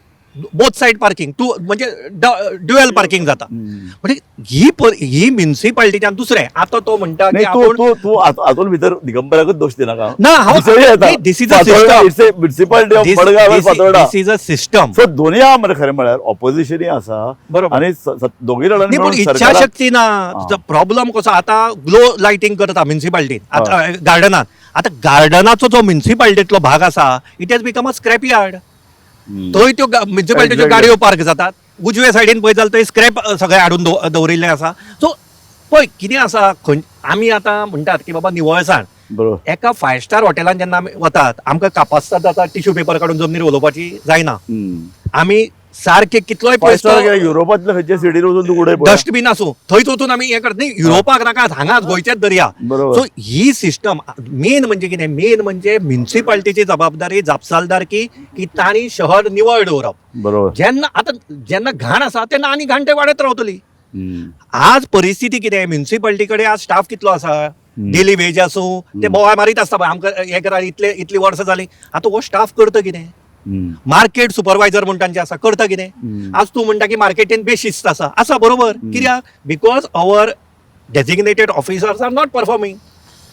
Speaker 3: बोथ सायड पार्किंग तूं म्हणजे ड्युएल पार्किंग जाता. म्हणजे ही म्युनिसिपालिटीच्यान. दुसरें आतां तो म्हणटा की
Speaker 1: तूं हातून भितर दिगंबराकूच दोश दिनाका.
Speaker 3: ना हांव दिस इज अ सिस्टम.
Speaker 1: सो दोनूय आहा मरे खरें म्हळ्यार ऑपोजिशनय आसा
Speaker 3: बरोबर.
Speaker 1: आनी दोगी
Speaker 3: पण इच्छाशक्ती ना. प्रॉब्लेम कसो आतां ग्लो लायटिंग करता म्युनिसिपालिटीन आतां गार्डनात. आतां गार्डनाचो जो म्युनिसिपालिटींतलो भाग आसा it has become a scrap yard. थंय त्यो म्युनिसिपालिटीच्यो गाडयो पार्क जातात. उजवे सायडीन पळय जाल्यार थंय स्क्रॅप सगळे हाडून दवरिल्ले आसा. सो पळय कितें आसा. आमी आतां म्हणटात की बाबा निवळसाण. एका 5 स्टार हॉटेलान जेन्ना आमी वतात आमकां कापासता जाता टिश्यू पेपर काडून जमनीर उलोवपाची जायना. आमी सारखे कितलोय पयसो
Speaker 1: युरोपांतल्या खंयच्या सिटीन वचून तूं उडय
Speaker 3: डस्टबीन आसूं थंयच वचून आमी हें करता न्ही. युरोपाक नाकात हांगाच गोंयचेच दर्या. सो ही सिस्टम मेन म्हणजे कितें. मेन म्हणजे म्युनिसिपालिटीची जबाबदारी जापसालदारकी की तांणी शहर निवळ दवरप.
Speaker 1: बरोबर.
Speaker 3: जेन्ना घाण आसा तेन्ना आनी घाण ते वाडत रावतली. आज परिस्थिती कितें म्युन्सिपालिटी कडेन आज स्टाफ कितलो आसा डेली वेज आसूं ते बोवाळ मारीत आसता पळय आमकां हे करा इतली वर्सां जालीं आतां हो स्टाफ करता कितें मार्केट सुपरवायझर म्हणटा जे आसा करता कितें आज तूं म्हणटा की मार्केटीन बेशिस्त आसा बरोबर कित्याक because our designated officers are not performing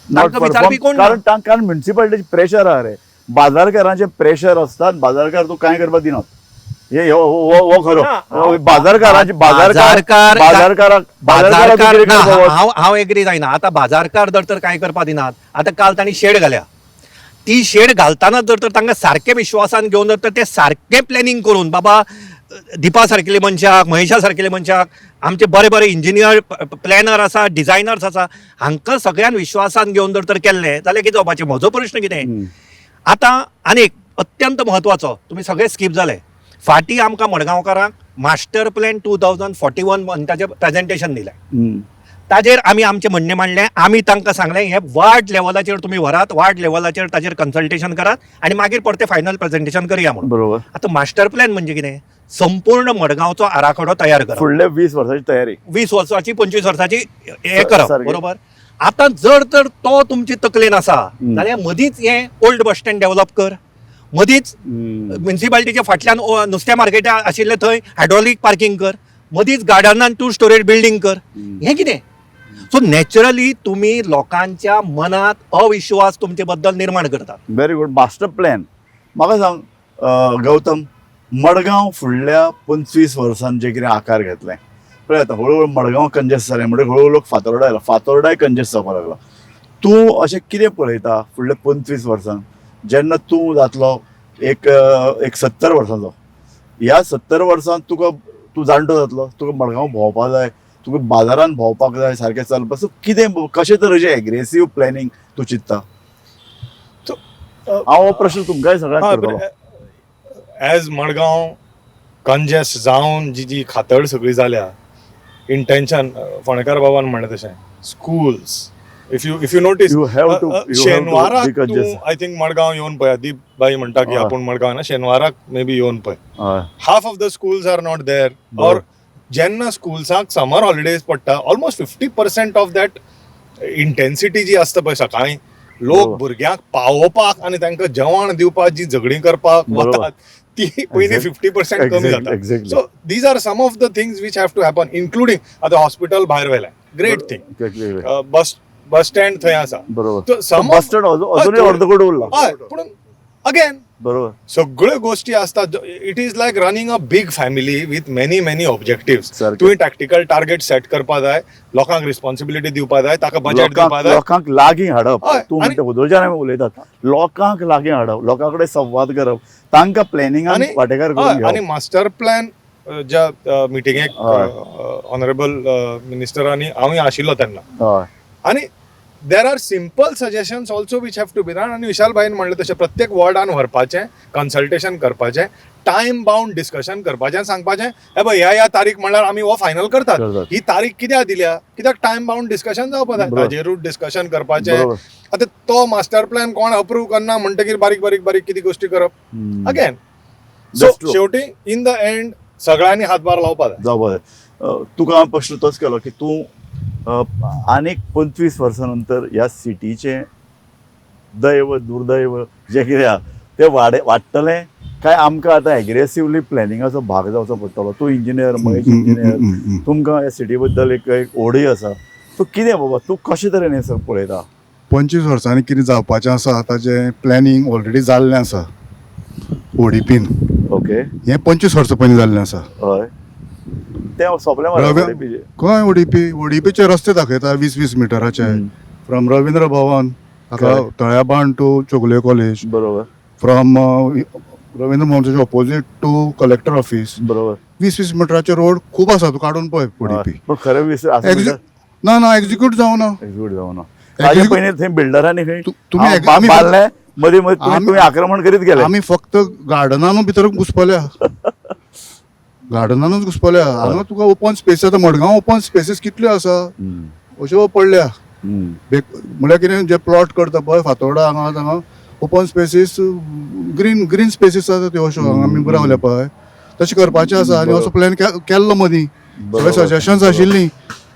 Speaker 3: तांकां विचारपी कोण ना.
Speaker 1: कारण म्युन्सिपालिटीचे प्रेशर आहा रे बाजारकारांचे प्रेशर असतात बाजारकार तूं कांय करपाक दिनात हे हो खरो बाजारकारांचे
Speaker 3: हांव एग्री जायना आतां बाजारकार तर कांय करपाक दिनात आतां काल तांणी शेड घाल्या ती शेड घालताना तर तांकां सारके विश्वासान घेवन तर ते सारके प्लॅनिंग करून बाबा दिपा सारकेले मनशाक महेशा सारकेले मनशाक आमचे बरे बरे इंजिनियर प्लॅनर आसा डिझायनर्स आसा हांकां सगळ्यान विश्वासान घेवन तर केल्ले जाल्यार कितें जावपाचें म्हजो प्रश्न कितें आतां आनीक अत्यंत म्हत्वाचो तुमी सगळे स्कीप जाले फाटीं आमकां मडगांवकारांक मास्टर प्लॅन 2041 म्हणटाचें प्रेजेंटेशन दिलें ताजेर आमी आमचें म्हणणें मांडलें आमी तांकां सांगलें हें वार्ड लेवलाचेर तुमी व्हरात वार्ड लेवलाचेर ताजेर कन्सल्टेशन करात आनी मागीर परतें फायनल प्रेजेंटेशन करया म्हणून
Speaker 1: बरोबर
Speaker 3: आतां मास्टर प्लॅन म्हणजे कितें संपूर्ण मडगांवचो आराखडो तयार करप
Speaker 1: फुडल्या 20 वर्सांची तयारी
Speaker 3: 20 वर्साची 25 वर्साची हे करप
Speaker 1: सारकें.
Speaker 3: बरोबर आतां जर तर तो तुमचे तकलेन आसा जाल्यार मदींच हें ओल्ड बस स्टँड डेव्हलप कर मदींच म्युन्सिपालिटीच्या फाटल्यान नुस्त्या मार्केटा आशिल्ले थंय हायड्रॉलिक पार्किंग कर मदींच गार्डनान 2 स्टोरेज बिल्डींग कर हें कितें सो नॅचरली तुम्ही लोकांच्या मनात अविश्वास तुमचे बद्दल निर्माण करतात
Speaker 1: व्हेरी गुड मास्टर प्लॅन म्हाका सांग गौतम मडगांव फुडल्या 25 वर्सांत जे कितें आकार घेतले पळय आतां हळूहळू मडगांव कंजेस्ट जालें म्हणजे हळूहळू लोक फातोर्डा आयला फातोर्डाय कंजेस्ट जावपाक लागला तूं अशें कितें पळयता फुडल्या 25 वर्सांत जेन्ना तूं जातलो एक 70 वर्सांचो ह्या 70 वर्सांत तूं जाणटो जातलो तुका मडगांव भोंवपाक जाय तुका बाजारान भोंवपाक जाय सारकें चलपाक सो कितें कशें तरेचें एग्रेसीव प्लॅनिंग तूं चिंतता हांव हो प्रश्न तुमकांय सगळ्यांक करतलो
Speaker 4: एज मडगांव कंजेस्ट जावन जी खातड सगळी जाल्या इंटेंशन फोंडेकार बाबान म्हणलें तशें schools if you notice
Speaker 1: You have to
Speaker 4: शेनवाराक
Speaker 1: be
Speaker 4: तूं
Speaker 1: congested.
Speaker 4: आय थिंक मडगांव येवन पळय दीप बाई म्हणटा की आपूण मडगांव ना शेनवाराक मे बी येवन पळय
Speaker 1: हय
Speaker 4: half of the schools are not there or जेन्ना स्कूल्साक समर हॉलिडेज पडटा ऑलमोस्ट 50% ऑफ दॅट इंटेन्सिटी जी आसता पळय सकाळीं लोक भुरग्यांक पावोवपाक आनी तांकां जेवण दिवपाक जी झगडीं करपाक वतात ती पयलीं 50% कमी जाता so these are some of the things which have to happen including आतां हॉस्पिटल भायर व्हेलें ग्रेट थिंग बस स्टँड थंय आसा
Speaker 1: बरोबर
Speaker 4: बस
Speaker 1: स्टँड अजूनय अर्दकोट उरला
Speaker 4: हय पूण अगेन
Speaker 1: बरोबर
Speaker 4: सगळ्यो गोष्टी असतात it is like running a big family with many objectives
Speaker 1: सारकें.
Speaker 4: तुवें टॅक्टिकल टार्गेट सेट करपा जाय लोकांक रिस्पॉन्सिबिलिटी दिवपा जाय ताका बजेट दिवपा जाय
Speaker 1: लोकांक लागीं हाडप
Speaker 4: हय,
Speaker 1: तूं
Speaker 4: आनी-
Speaker 1: म्हणटा उदोळच्यान आमी उलयतात लोकांक लागीं हाडप लोकां कडेन संवाद करप तांकां प्लॅनिंगान वांटेकार करून
Speaker 4: आनी
Speaker 1: घेवप
Speaker 4: मास्टर प्लॅन ज्या मिटिंगेक ऑनरेबल मिनिस्टरांनी हांवूय आशिल्लो तेन्ना
Speaker 1: हय
Speaker 4: आनी there are simple suggestions also which have to be done आनी विशाल भाईन म्हणलें तशें प्रत्येक वॉर्डान व्हरपाचें कन्सल्टेशन करपाचें टायम बाउंड डिस्कशन करपाचें सांगपाचें हे पळय ह्या तारीख म्हणल्यार आमी हो फायनल करतात ही तारीख कित्याक दिल्या कित्याक टायम बाउंड डिस्कशन जावपा जाय ताजेरूच डिस्कशन करपाचें आतां तो मास्टर प्लॅन कोण अप्रूव करना म्हणटकीर बारीक बारीक बारीक कितें गोश्टी करप अगेन सो शेवटी इन द एंड सगळ्यांनी हातभार लावपा जाय
Speaker 1: जावपा जाय तुका हांवें प्रश्न तोच केलो की तूं आनीक 25 वर्सां नंतर ह्या सिटीचें दैव दुर्दैव जें कितें आहा तें वाडटलें काय आमकां आतां एग्रेसिवली प्लॅनिंगाचो भाग जावचो पडटलो तूं इंजिनियर महेश इंजिनियर तुमकां ह्या सिटी बद्दल एक ओडय आसा सो कितें बाबा तूं कशें तरेन हें सगळें पळयता
Speaker 2: 25 वर्सांनी कितें जावपाचें आसा ताचें प्लॅनिंग ऑलरेडी जाल्लें आसा ओडीपीन
Speaker 1: ओके
Speaker 2: हें 25 वर्सां पयलीं जाल्लें आसा
Speaker 1: हय तें सोंपलें मरे
Speaker 2: खंय ओडीपीचे रस्ते दाखयता 20 मिटराचे फ्रॉम रवींद्र भवन तळ्याबाण टू चोगले कॉलेज
Speaker 1: बरोबर
Speaker 2: फ्रॉम रवींद्र भवनाच्या ऑपोजीट टू कलेक्टर ऑफिस
Speaker 1: बरोबर
Speaker 2: 20 मिटराचे रोड खूब आसा तूं काडून पळय ओडीपी
Speaker 1: पण खरें वीस
Speaker 2: ना एक्झिक्यूट जावना
Speaker 1: एक्झिक्यूट जावना ताजे पयलीं थंय बिल्डरांनी खंय
Speaker 2: तुमी
Speaker 1: बांदलें मदीं तुमी आक्रमण करीत गेले
Speaker 2: आमी फक्त गार्डनानूच भितर घुसपल्या गार्डनानूच घुसपल्या हांगा तुका ओपन स्पेस आतां मडगांव ओपन स्पेसीस कितल्यो आसा अश्यो पडल्या म्हळ्यार कितें जे प्लॉट करता पळय फातोर्डा हांगा ओपन स्पेसीस ग्रीन स्पेसीस आसा त्यो अश्यो हांगा आमी रावल्या पळय तशें करपाचें आसा आनी असो प्लॅन केल्लो मदीं सगळे सजेशन्स आशिल्लीं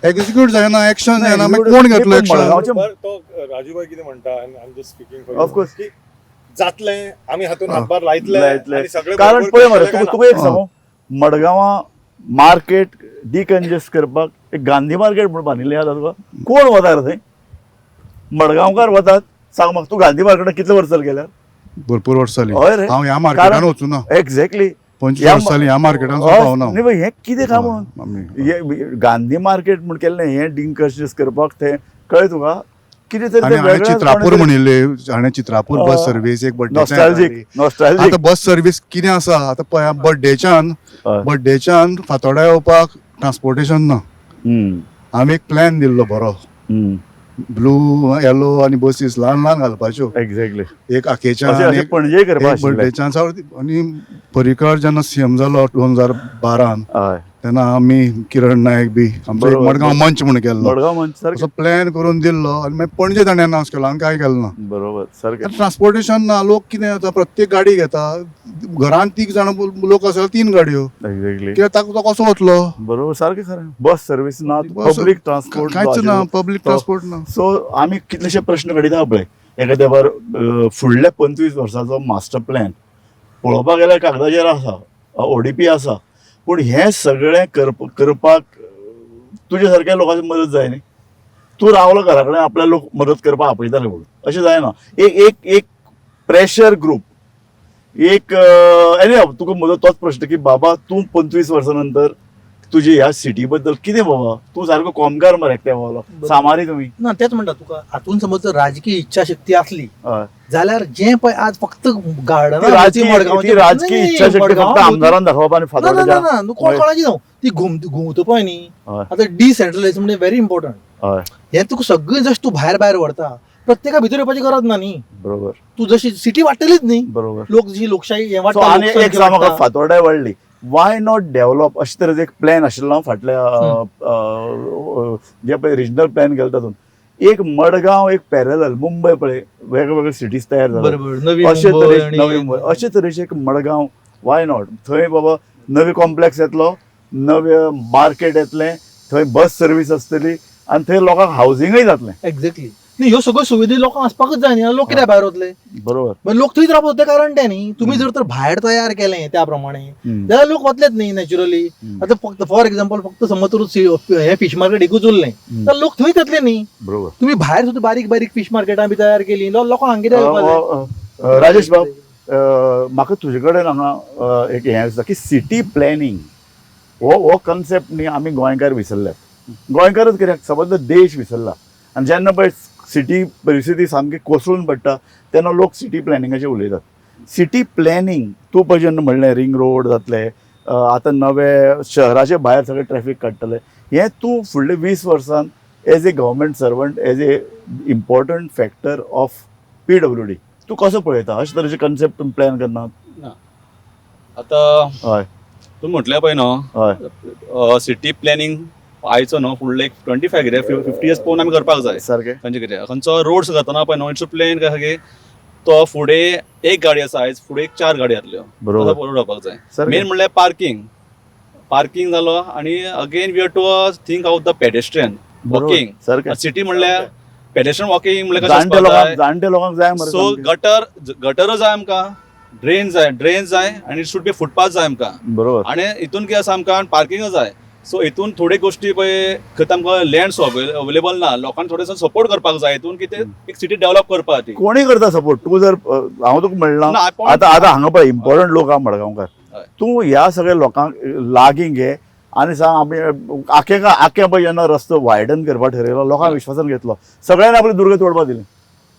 Speaker 2: एक्झिक्यूट जायना एक्शन जायना मागीर कोण घेतलो एक्शन
Speaker 1: मडगांवचे
Speaker 4: बरं, तो राजूभाई कितें म्हणटा I am just speaking
Speaker 1: Of course.
Speaker 4: की जातलें आमी हातून हातभार लायतले आनी सगळे
Speaker 1: कारण
Speaker 4: बरोबर
Speaker 1: पळय मरे
Speaker 4: करतले काय
Speaker 1: तुका एक सांगू मडगांवां मार्केट डिकंजेस्ट करपाक एक गांधी मार्केट म्हणून बांदिल्लें आसा तुका कोण वता रे थंय मडगांवकार वतात सांग म्हाका तूं गांधी मार्केटाक कितले वर्सां गेल्यार
Speaker 2: भरपूर वर्स जाली
Speaker 1: हय रे.
Speaker 2: हांव ह्या मार्केटान वचूना
Speaker 1: एक्झॅक्टली
Speaker 2: 25 वर्स जाली ह्या मार्केटान पावना
Speaker 1: नाही बाई, हें कितें काय म्हणून
Speaker 2: आमी
Speaker 1: हे गांधी मार्केट म्हण केल्लें हें डिकंजेस्ट करपाक थंय कळ्ळें तुका कितें तरी
Speaker 2: आनी
Speaker 1: तें
Speaker 2: हांवें
Speaker 1: वेगळेंच
Speaker 2: चित्रापूर
Speaker 1: कोणें तरी-
Speaker 2: म्हणिल्ले हांवें चित्रापूर बस सर्वीस एक
Speaker 1: नॉस्टॅल्जिक
Speaker 2: बर्थडे आता बस सर्वीस कितें आसा आतां पळय बर्थडेच्यान फातोड्या येवपाक ट्रान्सपोर्टेशन ना आमी एक प्लॅन दिल्लो बरो ब्लू येलो आनी बसीस ल्हान ल्हान घालपाच्यो
Speaker 1: एक्झॅक्टली
Speaker 2: एक आखेच्यान
Speaker 1: अशें
Speaker 2: आनी
Speaker 1: अशें
Speaker 2: एक
Speaker 1: पणजे करपाक आशिल्लें.
Speaker 2: बर्थडेच्यान आनी पर्रीकर जेन्ना सीएम जालो 2012
Speaker 1: हय
Speaker 2: तेन्ना आमी किरण नायक बी आमचो एक
Speaker 1: बरोबर.
Speaker 2: मडगांव मंच म्हणून केल्लो
Speaker 1: मडगांव मंच सारकें
Speaker 2: असो प्लॅन करून दिल्लो आनी मागीर पणजे ताणें अनावन्स केलो आनी काय केलें ना
Speaker 1: बरोबर सारकें
Speaker 2: ट्रान्सपोर्टेशन ना लोक कितें जाता प्रत्येक गाडी घेता घरान 3 जाण लोक आसा 3 गाडयो
Speaker 1: एक्झॅक्टली
Speaker 2: कित्याक ताका तो कसो वतलो
Speaker 1: बरोबर सारकें खरें बस सर्वीस ना
Speaker 2: बस-
Speaker 1: पब्लीक ट्रान्सपोर्ट
Speaker 2: कांयच ना पब्लीक ट्रान्सपोर्ट ना
Speaker 1: सो आमी कितलेशे प्रश्न काडिता पळय एखाद्या बार फुडल्या 25 वर्साचो मास्टर प्लॅन पळोवपाक गेल्यार कागदाचेर आसा ओडीपी आसा पूण हें सगळें करपाक तुज्या सारक्या लोकांची मदत जाय न्ही तूं रावलो घरा कडेन आपल्या लोक मदत करपाक आपयताले म्हणून अशें जायना एक प्रेशर ग्रूप एक एनी तुका मदत तोच प्रश्न की बाबा तूं 25 वर्सां नंतर तुजे ह्या सिटी बद्दल कितें बाबा तूं सारको कामगार मरे एकट्या पावलो सामारी तुमी
Speaker 5: ना तेच म्हणटा तुका हातून समज जर राजकीय इच्छाशक्ती असली
Speaker 1: हय
Speaker 5: जाल्यार जे पळय आज फक्त
Speaker 1: ती
Speaker 5: गार्डन
Speaker 1: राजकीय इच्छाशक्ती फक्त आमदारान दाखोवप आनी फातोड्याच्या
Speaker 5: कोणाची न्हू ती घुमतो पळय न्ही
Speaker 1: हय.
Speaker 5: आतां डिसेंट्रलायज म्हणजे व्हेरी इम्पॉर्टंट
Speaker 1: हय
Speaker 5: हें तुका सगळें जस्ट तूं भायर व्हरता प्रत्येका भितर येवपाची गरज ना न्ही
Speaker 1: बरोबर
Speaker 5: तू जशी सिटी वाडटलीच न्ही
Speaker 1: बरोबर
Speaker 5: लोक जी लोकशाही हे
Speaker 1: सो
Speaker 5: वाडटा
Speaker 1: आनी एक
Speaker 5: लोकसंख्या
Speaker 1: सांग म्हाका
Speaker 5: वाडटा.
Speaker 1: फातोड्याय वाडली वाय नॉट डेव्हलप अशे तरेचो एक प्लॅन आशिल्लो हांव फाटल्या जे पळय रिजनल प्लॅन केलो तातूंत एक मडगांव एक पॅरल मुंबय पळय वेगवेगळे सिटीज तयार
Speaker 5: बरोबर
Speaker 1: जातात
Speaker 5: नवी
Speaker 1: अशे
Speaker 5: मुंबय
Speaker 1: तरेचे
Speaker 5: आणि-
Speaker 1: नवी मुंबय अशे तरेचे एक मडगांव वाय नॉट थंय बाबा नवे कॉम्प्लेक्स येतलो नवे मार्केट येतलें थंय बस सर्वीस आसतली आनी थंय लोकांक हावजिंगय जातलें
Speaker 5: एक्झॅक्टली न्ही ह्यो सगळ्यो सुविधा लोकांक आसपाकच जाय न्ही लोक कित्याक भायर वतले
Speaker 1: बरोबर
Speaker 5: पण लोक थंयच रावतात तें कारण तें न्ही तुम्ही जर तर भायर तयार केलें त्या प्रमाणे जाल्यार लोक वतलेच न्ही नॅच्युरली आतां फक्त फॉर एक्झाम्पल फक्त समज तर हे फिश मार्केट एकूच उरलें जाल्यार लोक थंयच येतले न्ही
Speaker 1: बरोबर
Speaker 5: तुम्ही भायर सुद्दां बारीक बारीक फिश मार्केटां बी तयार केली लोकांक हांगा कित्याक येवपाक जाय?
Speaker 1: राजेश बाब म्हाका तुजे कडेन हांगा एक हें आसा की सिटी प्लॅनिंग हो कन्सेप्ट न्ही आमी गोंयकार विसरल्यात गोंयकारच कित्याक समज देश विसरला आनी जेन्ना पळय सिटी परिस्थिती सामकी कोसळून पडटा तेन्ना लोक सिटी प्लॅनिंगाचेर उलयतात सिटी प्लॅनिंग तूं पळय जेन्ना म्हणलें रिंग रोड जातले आतां नवे शहराचे भायर सगळें ट्रॅफिक काडटले हें तूं फुडले 20 वर्सान as a government servant as a important factor of PWD तूं कसो पळयता अशे तरेचे कन्सेप्ट तुमी प्लॅन करनात
Speaker 6: आतां
Speaker 1: हय
Speaker 6: तुम्ही म्हटलें पळय न्हू
Speaker 1: हय
Speaker 6: सिटी प्लॅनिंग आयचो न्हू फुडले 25 कितें 50 इयर्स पळोवन आमी करपाक जाय
Speaker 1: सारकें
Speaker 6: खंयचे कितें खंयचो रोड्स करतना पळय न्हू इट्स प्लेन कशें तो फुडें एक गाडी आसा आयज फुडें 4 गाडी येतल्यो
Speaker 1: बरोबर.
Speaker 6: रोड जावपाक जाय
Speaker 1: सारकें.
Speaker 6: मेन म्हणल्यार पार्किंग जालो आनी again we have to think out the pedestrian walking
Speaker 1: सारकें
Speaker 6: सिटी म्हणल्यार पेडेस्ट्रियन वॉकिंग म्हणल्यार
Speaker 1: जाणटे लोकांक जाय मरे
Speaker 6: सो
Speaker 1: सामकें.
Speaker 6: गटर जाय आमकां ड्रेन जाय आनी इट शूड बी फुटपाथ जाय आमकां
Speaker 1: बरोबर
Speaker 6: आणि हितून कितें आसा आमकां पार्किंग जाय सो हितून थोडे गोश्टी पळय खंय आमकां लँड्स अवेलेबल ना लोकांक थोडेसो सपोर्ट करपाक जाय हितून कितें एक सिटी डेव्हलप करपा खातीर
Speaker 1: कोणी करता सपोर्ट तूं जर हांव तुका म्हणलां
Speaker 6: ना, point-
Speaker 1: आतां आतां हांगा पळय इम्पॉर्टंट लोक आहा मडगांवकार
Speaker 6: हय.
Speaker 1: तूं ह्या सगळ्या लोकांक लागीं घे आनी सांग आमी आख्या पळय जेन्ना रस्तो वायडन करपाक ठरयलो लोकांक विश्वासान घेतलो सगळ्यांनी आपली दुर्ग तोडपाक दिली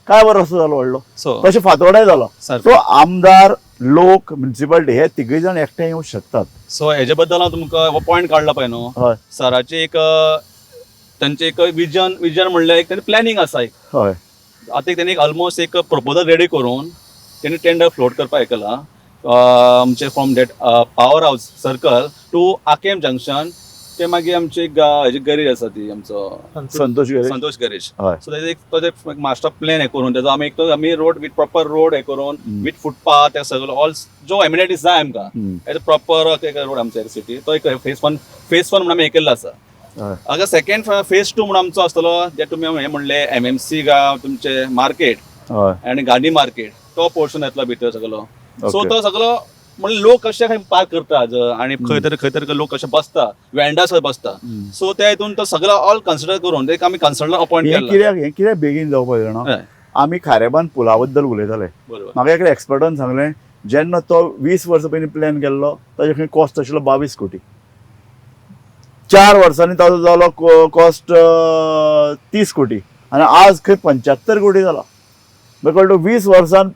Speaker 1: काय बरो रस्तो जालो व्हडलो
Speaker 6: सो
Speaker 1: तशें फातोर्डाय जालो
Speaker 6: सारकें.
Speaker 1: सो आमदार लोक म्युन्सिपालिटी हे तिगूय जाण एकठांय येवंक शकतात
Speaker 6: सो हेजे बद्दल हांव तुमकां हो पॉयंट काडला पळय न्हू
Speaker 1: हय
Speaker 6: सराचे एक तांचे एक विजन म्हणल्यार एक तेणी प्लॅनिंग आसा एक
Speaker 1: हय
Speaker 6: आतां तेणी एक ऑलमोस्ट एक प्रपोजल रेडी करून तेणी टेंडर फ्लोट करपाक हें केलां आमचे from date power house circle to आकेम junction ते मागीर आमची हेजी गॅरेज आसा ती आमचो
Speaker 1: संतोष गॅरेज
Speaker 6: संतोष गॅरेज
Speaker 1: हय
Speaker 6: सो एक मास्टर प्लॅन हे करून त्याचो आमी रोड विथ प्रॉपर रोड हे करून विथ फुटपाथ हे सगळो ऑल जो एम्युनिटीज जाय आमकां एज अ प्रॉपर रोड आमच्या सिटी तो एक फेज वन म्हणून आमी हे केल्लो आसा
Speaker 1: हय
Speaker 6: हांगा सेकंड फेज 2 म्हणून आमचो आसतलो जे तुमी हे म्हणले MMC गांव तुमचे मार्केट
Speaker 1: हय
Speaker 6: आणि गांधी मार्केट तो पोर्शन येतलो भितर सगळो सो
Speaker 1: Okay.
Speaker 6: तो सगळो म्हणजे लोक कशे खंय पार्क करतात आणि खंय तरी लोक कशे बसता वेंडर्स बसता सो त्या हितून तो सगळो ऑल कन्सिडर करून एक आमी कन्सल्टंट अपॉइंट
Speaker 1: हे
Speaker 6: केला
Speaker 1: कित्याक बेगीन जावपाक जाणा
Speaker 6: हय,
Speaker 1: आमी खारेबान पुला बद्दल उलयताले
Speaker 6: बरोबर
Speaker 1: म्हाका एक एक्सपर्टान सांगलें जेन्ना तो 20 वर्सां पयलीं प्लॅन केल्लो ताजे खंय कॉस्ट आशिल्लो 22 कोटी 4 वर्सांनी ताजो जालो कॉस्ट 30 कोटी आनी आज खंय 75 कोटी जाला बिकॉज 20 वर्सान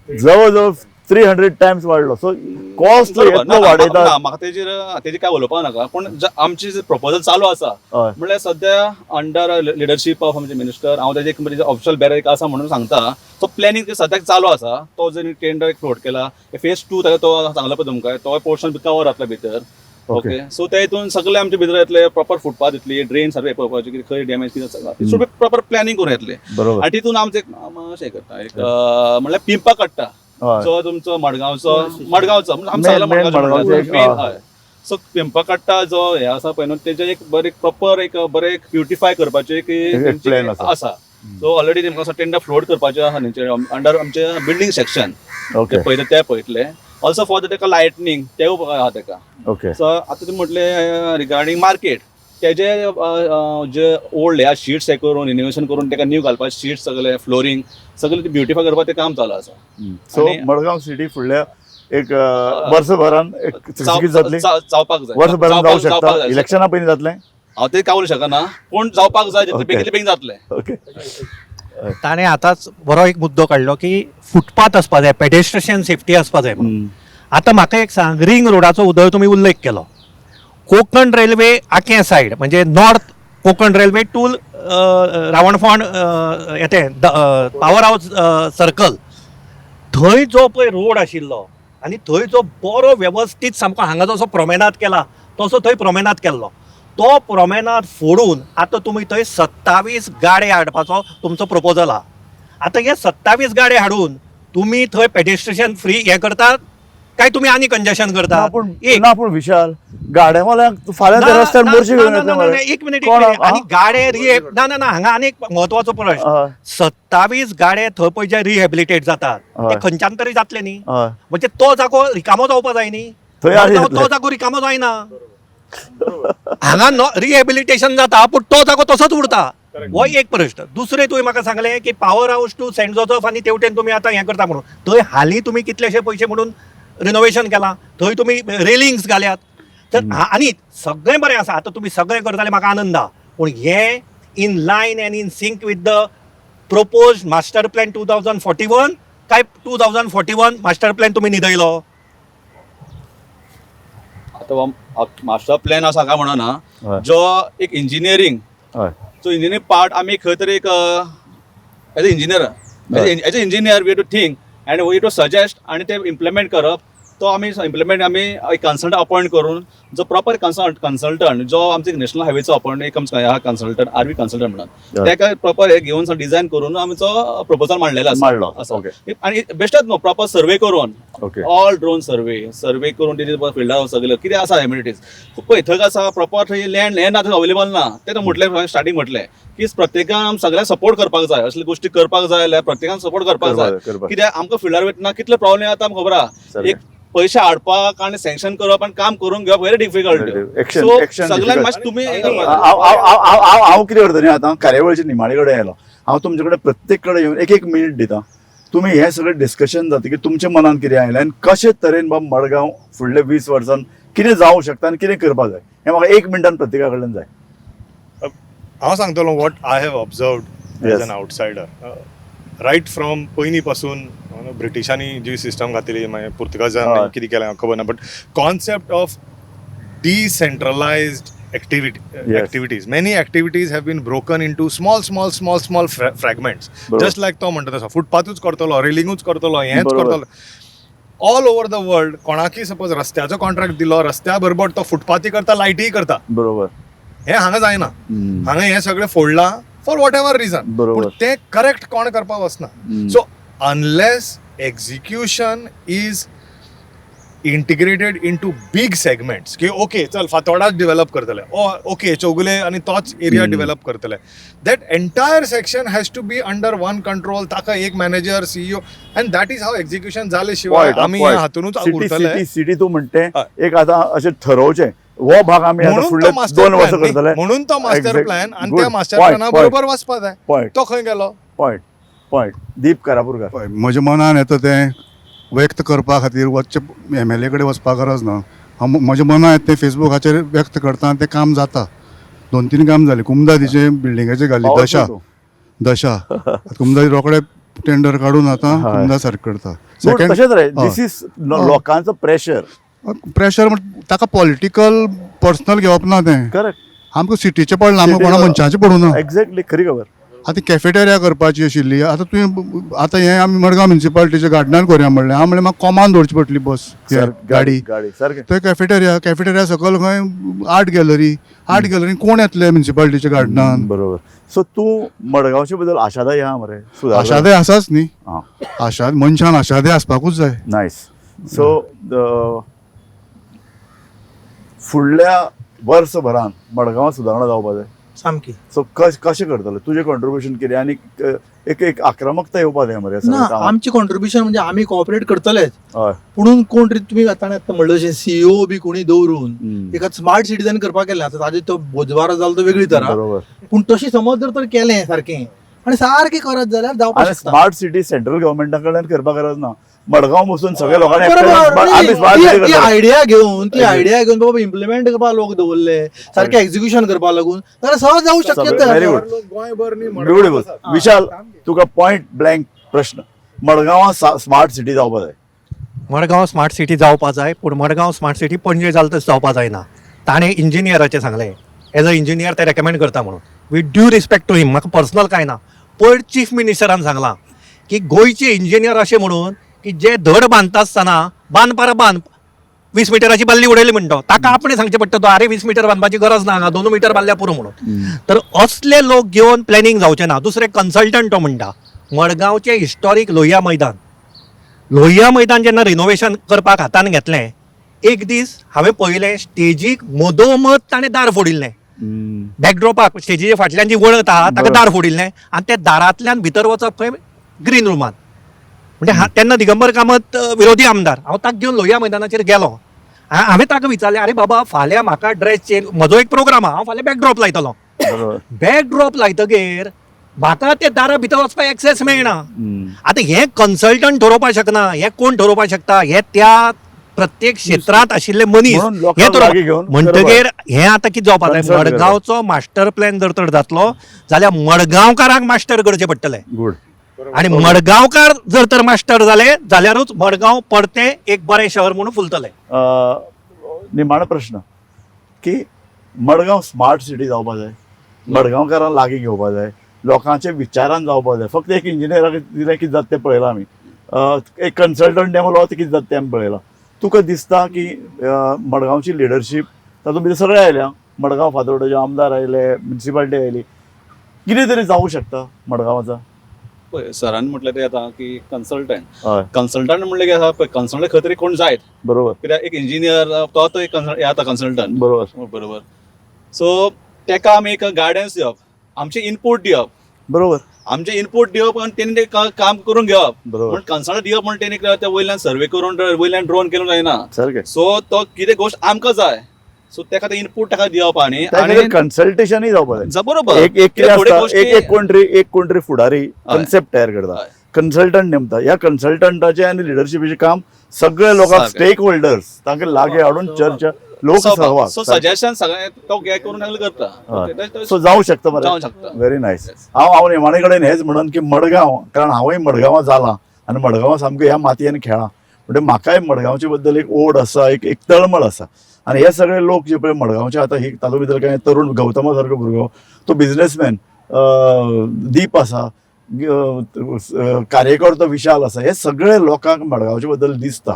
Speaker 1: जवळ जवळ 300 टायम्स वाडलो सो कॉस्ट
Speaker 6: बरोबर.
Speaker 1: येतलो वाडयता
Speaker 6: ना, म्हाका तेजी काय उलोवपाक नाका पूण आमची जे प्रपोजल चालू आसा
Speaker 1: हय
Speaker 6: म्हणल्यार सध्या अंडर लिडरशीप ऑफ आमचे मिनिस्टर हांव तेजे एक ऑफिशियल बॅर एक आसा म्हणून सांगता तो प्लॅनिंग सद्याक चालू आसा तो जर टेंडर फ्लोट केला फेज 2 तो सांगला पळय तुमकां तो पोर्शन कवर जातलो भितर ओके सो त्या हितून सगळे आमचे भितर येतले प्रॉपर फुटपाथ येतली ड्रेन सर्वे पळोवपाची कितें खंय डॅमेज कितें सगळं शुड बी प्रॉपर प्लॅनिंग करून येतले
Speaker 1: बरोबर
Speaker 6: आनी तितून आमचे अशें करता एक म्हणल्यार पिंपा काडटा
Speaker 1: हय
Speaker 6: जो तुमचो मडगांवचो म्हणजे आमी
Speaker 1: Main-
Speaker 6: सांगला
Speaker 1: main मडगांवचो एक,
Speaker 6: मेन हय सो पिंपा काडटा जो हे आसा पळय न्हू तेजे एक बरें प्रॉपर एक बरें ब्युटिफाय करपाचें
Speaker 1: एक
Speaker 6: एक
Speaker 1: plan आसा.
Speaker 6: आसा सो ऑलरेडी तेमकां असो टेंडर फ्लोट करपाचें आसा न्ही अंडर आमचे बिल्डींग सेक्शन
Speaker 1: ओके
Speaker 6: पयले ते पळयतले ऑल्सो फॉर तेका लायटनींग तें आहा तेका
Speaker 1: ओके
Speaker 6: सो आतां तुमी म्हटलें रिगार्डींग मार्केट तेजे जे ओल्ड ह्या शीट्स हे करून रिनोवेशन करून तेका न्यू घालपाचे शीट्स सगळे फ्लोरींग सगळे ब्युटिफाय करपाक ते काम चालू आसा
Speaker 1: सो
Speaker 6: आनी-
Speaker 1: मडगांव सिटी फुडल्या एक वर्सभरान एक सुकीत जातली
Speaker 6: जावपाक जाय
Speaker 1: वर्सभरान जावं
Speaker 6: जावपाक
Speaker 1: शकता
Speaker 6: जाय.
Speaker 1: इलेक्शना पयलीं जातलें
Speaker 6: हांव ते कावूंक शकना पूण जावपाक जाय जितलें
Speaker 1: Okay.
Speaker 6: बेगीन बेगीन जातलें
Speaker 1: ओके
Speaker 3: ताणें आतांच बरो एक मुद्दो काडलो की फुटपाथ आसपा जाय पेडेस्ट्रियन सेफ्टी आसपा जाय म्हणून. आतां म्हाका एक सांग रिंग रोडाचो उदय तुमी उल्लेख केलो कोकण रेल्वे आखे सायड म्हणजे north Konkan railway to Ravanfond येतें पावर हावस सर्कल थंय जो पळय रोड आशिल्लो आनी थंय जो बरो वेवस्थीत सामको हांगा जसो प्रॉमेनाद केला तसो थंय प्रॉमेनाद केल्लो तो प्रॉमेनाद फोडून आतां तुमी थंय 27 गाडे हाडपाचो तुमचो प्रपोजल आहा आतां हे 27 गाडे हाडून तुमी थंय पेडेस्ट्रियन फ्री हे करतात काय तुमी आनी कंजेशन करतात एक
Speaker 1: ना पूण विशाल गाड्यावाल्यांक फाल्यां त्या रस्त्यार मोर्चे घेवन येतले मरे.
Speaker 3: एक मिनिट
Speaker 1: कोण
Speaker 3: आणि गाडे ना हांगा आनी एक म्हत्वाचो प्रश्न
Speaker 1: हय
Speaker 3: 27 गाडे थंय पळय जे रिहॅबिलिटेट जातात
Speaker 1: हय.
Speaker 3: ते खंयच्यान तरी जातले न्ही
Speaker 1: हय
Speaker 3: म्हणजे तो जागो रिकामो जावपा जाय न्ही
Speaker 1: थंय आनी
Speaker 3: तो
Speaker 1: येतले.
Speaker 3: जागो रिकामो जायना हांगा रिहॅबिलिटेशन जाता पूण तो जागो तसोच उरता हो एक प्रश्न दुसरें तुवें म्हाका सांगलें की पावर हावस टू सेंट जोसफ आनी तेवटेन तुमी आतां हें करता म्हणून थंय हालीं तुमी कितलेशे पयशे म्हणून रिनोवेशन केलां थंय तुमी रेलिंग्स घाल्यात तर आनी सगळें बरें आसा आतां तुमी सगळें करताले म्हाका आनंद आहा पूण हें in line and in sync with the propose master plan 2041 काय 2041 मास्टर प्लॅन तुमी न्हिदयलो
Speaker 6: आतां मास्टर प्लॅन हांव सांगा म्हणना
Speaker 1: हय.
Speaker 6: जो एक इंजिनियरींग
Speaker 1: हय
Speaker 6: सो इंजिनियरींग पार्ट आमी खंय तरी एक as a engineer as a engineer we to think and we to suggest आणि ते इम्प्लिमेंट करप तो आमी इम्प्लिमेंट आमी एक कन्सल्टंट अपॉइंट करून जो प्रॉपर कन्सल्टंट जो आमचे नॅशनल हायवेचो अपॉइंट एक आमचो कन्सल्टंट आरवी कन्सल्टंट म्हणून तेका प्रॉपर हे घेवन डिझायन करून आमचो प्रपोजल मांडलेलो
Speaker 1: मांडलो.
Speaker 6: आसा
Speaker 1: Okay.
Speaker 6: आणि बेस्टच न्हू प्रॉपर सर्वे करून
Speaker 1: ओके
Speaker 6: ऑल ड्रोन सर्वे करून तेजे फिल्डार सगळं कितें आसा एम्युनिटीज पळय थंय आसा प्रॉपर थंय लँड आतां अवेलेबल ना तें म्हटलें स्टार्टींग म्हटलें की प्रत्येकान सगळ्यांक सपोर्ट करपाक जाय असले गोष्टी करपाक जाय जाल्यार प्रत्येकान सपोर्ट करपाक जाय कित्याक आमकां फिल्डार वयतना कितले प्रॉब्लेम जाता आमकां खबर आहा एक पयशे हाडपाक आनी सँक्शन करप आनी काम करून घेवप very difficult
Speaker 1: Action-
Speaker 6: so
Speaker 1: action
Speaker 6: सगळ्यांक
Speaker 1: difficult.
Speaker 6: मातशें तुमी
Speaker 1: हांव कितें करता न्ही आतां कार्यावळीच्या निमाणे कडेन आयलो हांव तुमचे कडेन प्रत्येक कडेन येवन एक मिनीट दिता तुमी हें सगळें डिस्कशन जाता की तुमच्या मनान कितें आयलें आनी कशे तरेन बाबा मडगांव फुडल्या 20 वर्सान कितें जावंक शकता आनी कितें करपाक जाय हें म्हाका 1 मिनटान प्रत्येका कडल्यान जाय
Speaker 4: हांव सांगतलो what I have observed as
Speaker 1: Yes.
Speaker 4: An outsider right from पयलीं पासून ब्रिटिशांनी जी सिस्टम घातली मागीर पुर्तुगाजांनी
Speaker 1: हय.
Speaker 4: कितें केलें म्हाका खबर ना but concept of decentralized activities. Many activities have been broken into small fragments.
Speaker 1: बरोबर.
Speaker 4: Just like तो म्हणटा तसो फुटपाथूच करतलो रेलिंगूच करतलो हेंच
Speaker 1: बरोबर.
Speaker 4: करतलो ऑल ओव्हर द वर्ल्ड कोणाकी सपोज रस्त्याचो कॉन्ट्रॅक्ट दिलो रस्त्या बरोबर तो फुटपाथी करता लायटीय करता
Speaker 1: बरोबर.
Speaker 4: हे हांगा जायना.
Speaker 1: हम्म.
Speaker 4: हांगा हे सगळे फोडला फॉर वॉट एवर रिजन.
Speaker 1: बरोबर.
Speaker 4: पूण ते करेक्ट कोण करपाक वचना. So unless execution is integrated into big segments की ओके चल फातोर्डाच डेव्हलप करतले ओके चौगुले आणि तोच एरिया डेव्हलप करतले that entire section has to be under one control. ताका एक manager CEO and that is how execution जाले शिवाय आम्ही ह्या हातूनच उरतले.
Speaker 1: सिटी तू म्हणते
Speaker 4: हय.
Speaker 1: एक आता अशें ठरवचें हो भाग आमी आता
Speaker 4: म्हणून
Speaker 1: फुडले
Speaker 4: तो मास्टर
Speaker 1: 2 वर्सां
Speaker 4: प्लॅन
Speaker 1: करतले.
Speaker 4: म्हणून तो मास्टर
Speaker 1: Exact.
Speaker 4: प्लॅन आणि
Speaker 1: Good.
Speaker 4: त्या मास्टर
Speaker 1: Point,
Speaker 4: प्लॅना
Speaker 1: point.
Speaker 4: बरोबर वचपा जाय.
Speaker 1: पॉयंट
Speaker 4: तो खंय गेलो.
Speaker 1: पॉयंट दीप करापूरकर.
Speaker 2: म्हज्या मनान येता तें व्यक्त करपा खातीर वचचे MLA कडेन वचपाक गरज ना. हांव म्हज्या मनान येता तें फेसबुकाचेर व्यक्त करता तें काम जाता. 2-3 काम जालें. कुमदादीचे बिल्डिंगाचे घाली दशा कुमदादी रोकडे टेंडर काडून आतां
Speaker 1: हय.
Speaker 2: कुमदा सारकें करता.
Speaker 1: तशेंच रे
Speaker 2: हय.
Speaker 1: दीस इज लोकांचो प्रेशर.
Speaker 2: प्रेशर ताका पॉलिटिकल पर्सनल घेवप ना तें.
Speaker 1: करेक्ट.
Speaker 2: आमकां सिटीचें पडलां आमकां कोणा मनशाचें पडूं ना.
Speaker 1: एक्झॅक्टली खरी खबर.
Speaker 2: आतां कॅफेटेरिया करपाची आशिल्ली आतां तुवें आतां हें आमी मडगांव म्युनिसिपालिटीच्या गार्डनान करया म्हणलें. हांव म्हणलें म्हाका कॉमान दवरची पडटली बस गाडी
Speaker 1: सारकें.
Speaker 2: थंय कॅफेटेरिया सकयल खंय आर्ट गॅलरी कोण येतले म्युनिसिपालिटीच्या गार्डनान.
Speaker 1: बरोबर. सो तूं मडगांवचे बद्दल आशादायी आहा मरे.
Speaker 2: आशादे आसाच न्ही.
Speaker 1: आं.
Speaker 2: मनशान आशादे आसपाकूच जाय.
Speaker 1: नायस. सो फुडल्या वर्सभरान मडगांवां सुदारणा जावपा जाय.
Speaker 5: सामकी.
Speaker 1: सो कशें करतले तुजें कॉन्ट्रिब्युशन कितें आनी एक आक्रमकता येवपा जाय मरे.
Speaker 5: ना आमची कॉन्ट्रिब्युशन म्हणजे आमी कॉपरेट करतलेच.
Speaker 1: हय.
Speaker 5: पुणून कोण तरी तुमी आतां म्हणलं अशें सीईओ बी कोणी दवरून एका स्मार्ट सिटीजन करपाक केलें. आतां ताजे तो बोजवार जालो तो वेगळी तरा.
Speaker 1: बरोबर.
Speaker 5: पूण तशी समज जर तर केलें सारकें आनी सारकें करत जाल्यार जावपाक
Speaker 1: आनी
Speaker 5: शकता.
Speaker 1: स्मार्ट सिटी सेंट्रल गव्हर्मेंटा कडल्यान करपाक गरज ना. मडगांव बसून सगळ्या लोकांनी
Speaker 5: बरोबर.
Speaker 1: आमी स्मार्ट सिटी
Speaker 5: ती
Speaker 1: करतले.
Speaker 5: आयडिया घेवन बाबा इम्प्लिमेंट करपाक लोक दवरले सारकें एक्झिक्युशन करपाक लागून जाल्यार सहज जाऊ
Speaker 1: Very
Speaker 5: शक्य.
Speaker 1: good.
Speaker 4: गोंयभर न्ही
Speaker 1: ब्युटिफूल. विशाल तुका पॉयंट ब्लँक प्रश्न. मडगांवां स्मार्ट सिटी जावपा जाय.
Speaker 3: मडगांव स्मार्ट सिटी जावपा जाय पूण मडगांव स्मार्ट सिटी पणजे जाल तशें जावपा जायना. ताणें इंजिनियराचें सांगलें एज अ इंजिनियर ते रेकमेंड करता म्हणून. वीथ ड्यू रिस्पेक्ट टू हिम म्हाका पर्सनल कांय ना. पयर चीफ मिनिस्टरान सांगलां की गोंयचे इंजिनियर अशें म्हणून की जे धड बांदता आसतना बांद 20 मिटराची बाल्ली उडयली म्हणटा ताका आपणें सांगचें पडटा तो अरे 20 मिटर बांदपाची गरज ना हांगा 2 मिटर बांदल्या पुरो म्हणून. तर असले लोक घेवन प्लॅनिंग जावचें ना. दुसरे कन्सल्टंट तो म्हणटा मडगांवचे हिस्टॉरीक लोहिया मैदान जेन्ना रिनोवेशन करपाक हातान घेतलें एक दीस हांवें पळयलें स्टेजीक मदोमद ताणें दार फोडिल्लें. बॅकड्रॉपाक स्टेजीचे फाटल्यान जी वळत आहा ताका दार फोडिल्लें आनी त्या दारांतल्यान भितर वचप थंय ग्रीन रूमात. म्हणजे तेन्ना दिगंबर कामत विरोधी आमदार. हांव ताका घेवन लोहिया मैदानाचेर गेलो. हांवें ताका विचारलें अरे बाबा फाल्यां म्हाका ड्रेस चेंज म्हजो एक प्रोग्राम आहा हांव फाल्यां बॅकड्रॉप लायतलो. बॅकड्रॉप लायतगीर म्हाका ते दारा भितर वचपाक एक्सेस मेळना. आतां हे कन्सल्टंट ठरोवपाक शकना. हे कोण ठरोवपाक शकता. हे त्या प्रत्येक क्षेत्रांत आशिल्ले मनीस
Speaker 1: म्हणून
Speaker 3: हे
Speaker 1: लोकांक
Speaker 3: तर
Speaker 1: लागीं घेवन
Speaker 3: म्हणटगीर हे आतां कितें जावपाक जाय.
Speaker 1: Consult
Speaker 3: मडगांवचो मास्टर प्लॅन जर तर जातलो जाल्यार मडगांवकारांक मास्टर करचें पडटलें.
Speaker 1: गुड.
Speaker 3: आणि मडगांवकार जर तर मास्टर जाले जाल्यारूच मडगांव परतें एक बरें शहर म्हणून फुलतलें.
Speaker 1: निमाणो प्रश्न की मडगांव स्मार्ट सिटी जावपा जाय. मडगांवकारांक लागीं घेवपा जाय. लोकांच्या विचारान जावपा जाय. फक्त एक इंजिनियराक दिलें कितें जाता तें पळयलां आमी. एक कन्सल्टंट नेमलो कितें जाता तें आमी पळयलां. तुका दिसता की मडगांवची लिडरशीप तातूंत भितर सगळे आयल्या. मडगांव फातोर्डेचे आमदार आयले म्युनिसिपालिटी आयली. कितें तरी जावं शकता मडगांवाचा.
Speaker 6: पळय सरान म्हटलें तें आतां की कन्सल्टंट
Speaker 1: हय.
Speaker 6: म्हणलें की आसा पळय कन्सल्टंट खंय तरी कोण जायत.
Speaker 1: बरोबर.
Speaker 6: कित्याक एक इंजिनियर तो एक येता कन्सल्टंट
Speaker 1: बरोबर.
Speaker 6: सो तेका आमी एक गायडन्स दिवप आमचे इनपूट दिवप आनी तेणी तें काम करून घेवप.
Speaker 1: बरोबर.
Speaker 6: पूण कन्सल्टंट दिवप म्हणून तेणी त्या वयल्यान सर्वे करून वयल्यान ड्रोन केलं जायना.
Speaker 1: सारकें.
Speaker 6: सो तो कितें गोश्ट आमकां जाय सो तेका ते इनपूट ताका दिवप आनी
Speaker 1: कन्सल्टेशनय जावपा जाय.
Speaker 6: बरोबर
Speaker 1: एक कितें आसता एक कोण तरी फुडारी कन्सेप्ट तयार करता. कन्सल्टंट नेमता. ह्या कन्सल्टंटाचें आनी लिडरशिपीचें काम सगळे लोकांक स्टेक होल्डर्स तांकां लागीं हाडून चर्चा लोक सहभाग.
Speaker 6: सो सजेशन सगळें तो करून करता.
Speaker 1: सो जावं शकता मरे.
Speaker 6: जावं शकता.
Speaker 1: Very nice. हांव निमाणे कडेन हेच म्हणून की मडगांव कारण हांवूय मडगांवां जाला आनी मडगांवां सामको ह्या मातयेन खेळ्ळां म्हणजे म्हाकाय मडगांवचे बद्दल एक ओड आसा एक तळमळ आसा. आनी हे सगळे लोक जे पळय मडगांवचे आतां ही तातूंत भितर कांय तरूण गौतमा सारको भुरगो तो बिझनेसमॅन दीप आसा कार्यकर्तो विशाल आसा हे सगळे लोकांक मडगांवचे बद्दल दिसता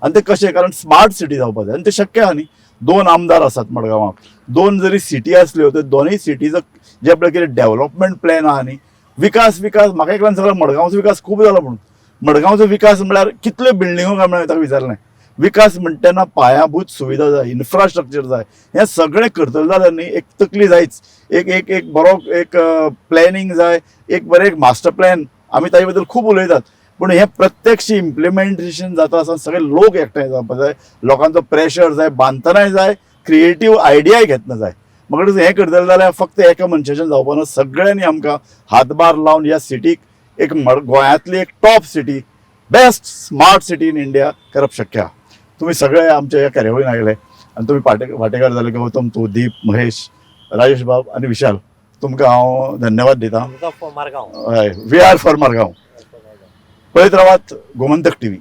Speaker 1: आनी ते कशें कारण स्मार्ट सिटी जावपाक जाय आनी ते शक्य आहा न्ही. 2 आमदार आसात मडगांवाक, 2 जरी सिटी आसल्यो तर दोनूय सिटीचो जे आपले कितें डेव्हलपमेंट प्लॅन आहा न्ही, विकास म्हाका एकल्यान सांगला मडगांवचो विकास खूब जाला म्हणून. मडगांवचो विकास म्हळ्यार कितल्यो बिल्डिंगो काय म्हणून ताका विचारलें. विकास म्हणटा तेन्ना पायाभूत सुविधा जाय, इन्फ्रास्ट्रक्चर जाय, हें सगळें करतले जाल्यार न्ही एक तकली जायच, एक एक एक बरो एक प्लॅनिंग जाय, एक बरें एक मास्टर प्लॅन. आमी ताजे बद्दल खूब उलयतात, पूण हें प्रत्यक्ष इम्प्लिमेंटेशन जाता आसतना सगळे लोक एकठांय जावपाक जाय, लोकांचो प्रेशर जाय, बांदतनाय जाय, क्रिएटीव आयडियाय घेतना जाय. म्हाका दिसता हें करतले जाल्यार फक्त एका मनशाच्यान जावपाना, सगळ्यांनी आमकां हातभार लावन ह्या सिटीक एक गोंयांतली एक top city, best smart city in India करप शक्य आहा. तुमी सगळे आमच्या ह्या कार्यावळीन आयले आनी तुमी वांटेकार जाले. गौतम, तूं, दीप, महेश, राजेश बाब आनी विशाल, तुमकां हांव धन्यवाद दितां. हय, वी आर फॉर मडगांव. पळयत रावात गोमंतक टीव्ही.